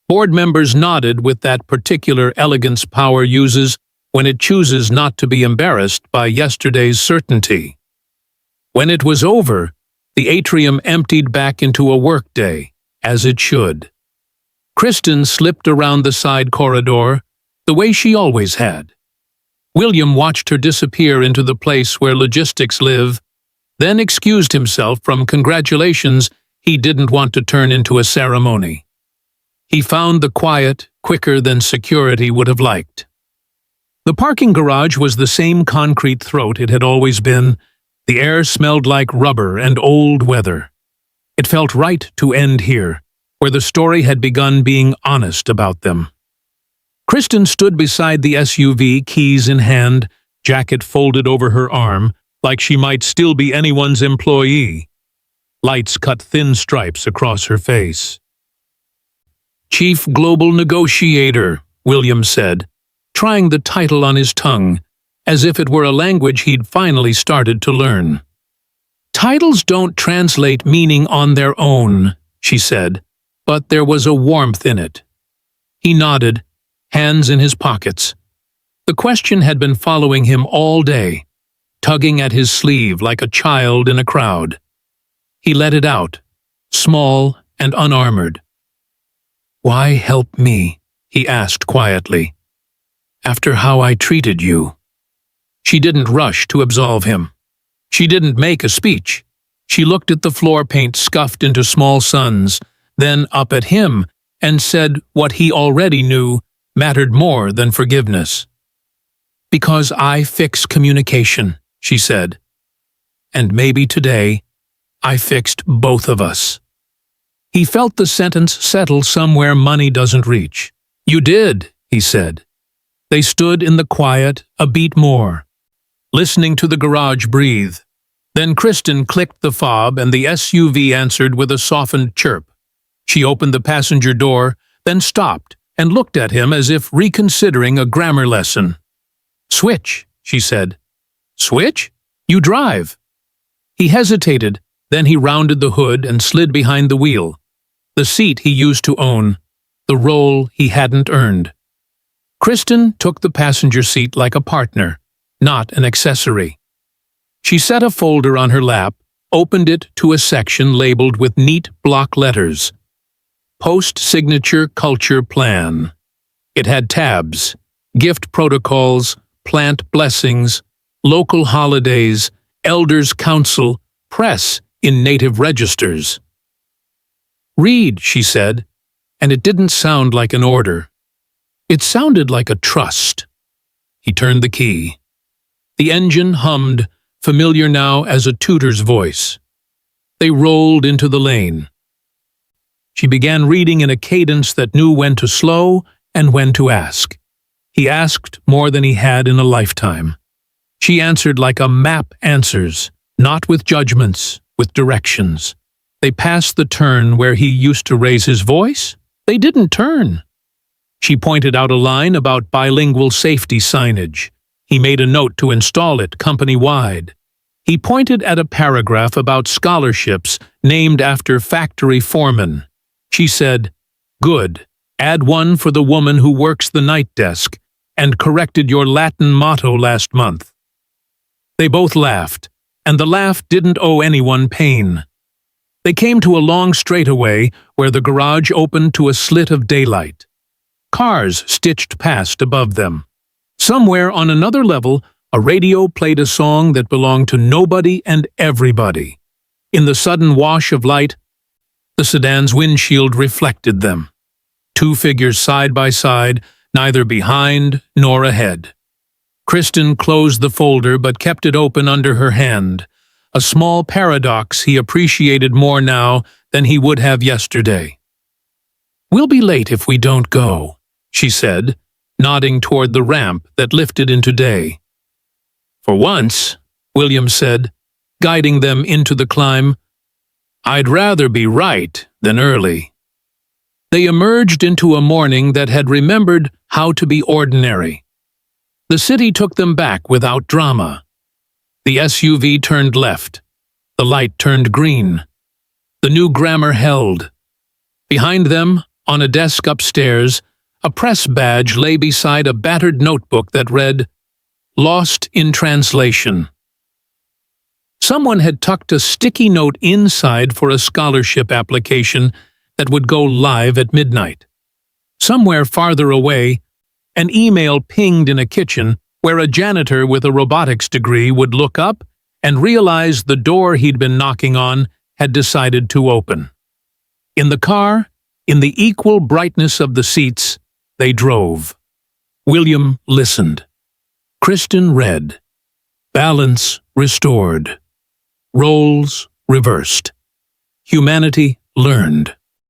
Board members nodded with that particular elegance power uses when it chooses not to be embarrassed by yesterday's certainty. When it was over, the atrium emptied back into a workday, as it should. Kristen slipped around the side corridor, the way she always had. William watched her disappear into the place where logistics live, then excused himself from congratulations he didn't want to turn into a ceremony. He found the quiet quicker than security would have liked. The parking garage was the same concrete throat it had always been. The air smelled like rubber and old weather. It felt right to end here, where the story had begun being honest about them. Kristen stood beside the SUV, keys in hand, jacket folded over her arm, like she might still be anyone's employee. Lights cut thin stripes across her face. "Chief Global Negotiator," William said, trying the title on his tongue, as if it were a language he'd finally started to learn. "Titles don't translate meaning on their own," she said, but there was a warmth in it. He nodded, hands in his pockets. The question had been following him all day, tugging at his sleeve like a child in a crowd. He let it out, small and unarmored. "Why help me?" he asked quietly. "After how I treated you." She didn't rush to absolve him. She didn't make a speech. She looked at the floor paint scuffed into small suns, then up at him, and said what he already knew mattered more than forgiveness. "Because I fix communication," she said. "And maybe today, I fixed both of us." He felt the sentence settle somewhere money doesn't reach. "You did," he said. They stood in the quiet a beat more, listening to the garage breathe. Then Kristen clicked the fob and the SUV answered with a softened chirp. She opened the passenger door, then stopped and looked at him as if reconsidering a grammar lesson. "Switch," she said. "Switch? You drive." He hesitated, then he rounded the hood and slid behind the wheel. The seat he used to own, the role he hadn't earned. Kristen took the passenger seat like a partner, not an accessory. She set a folder on her lap, opened it to a section labeled with neat block letters. Post-Signature Culture Plan. It had tabs, gift protocols, plant blessings, local holidays, elders' council, press in native registers. "Read," she said, and it didn't sound like an order. It sounded like a trust. He turned the key. The engine hummed, familiar now as a tutor's voice. They rolled into the lane. She began reading in a cadence that knew when to slow and when to ask. He asked more than he had in a lifetime. She answered like a map answers, not with judgments, with directions. They passed the turn where he used to raise his voice. They didn't turn. She pointed out a line about bilingual safety signage. He made a note to install it company-wide. He pointed at a paragraph about scholarships named after factory foremen. She said, "Good. Add one for the woman who works the night desk and corrected your Latin motto last month." They both laughed, and the laugh didn't owe anyone pain. They came to a long straightaway where the garage opened to a slit of daylight. Cars stitched past above them. Somewhere on another level, a radio played a song that belonged to nobody and everybody. In the sudden wash of light, the sedan's windshield reflected them. Two figures side by side, neither behind nor ahead. Kristen closed the folder but kept it open under her hand, a small paradox he appreciated more now than he would have yesterday. "We'll be late if we don't go," she said, nodding toward the ramp that lifted into day. "For once," William said, guiding them into the climb. I'd rather be right than early. They emerged into a morning that had remembered how to be ordinary. The city took them back without drama. The SUV turned left. The light turned green. The new grammar held. Behind them, on a desk upstairs, a press badge lay beside a battered notebook that read, "Lost in Translation." Someone had tucked a sticky note inside for a scholarship application that would go live at midnight. Somewhere farther away, an email pinged in a kitchen where a janitor with a robotics degree would look up and realize the door he'd been knocking on had decided to open. In the car, in the equal brightness of the seats, they drove. William listened. Kristen read. Balance restored. Roles reversed. Humanity learned.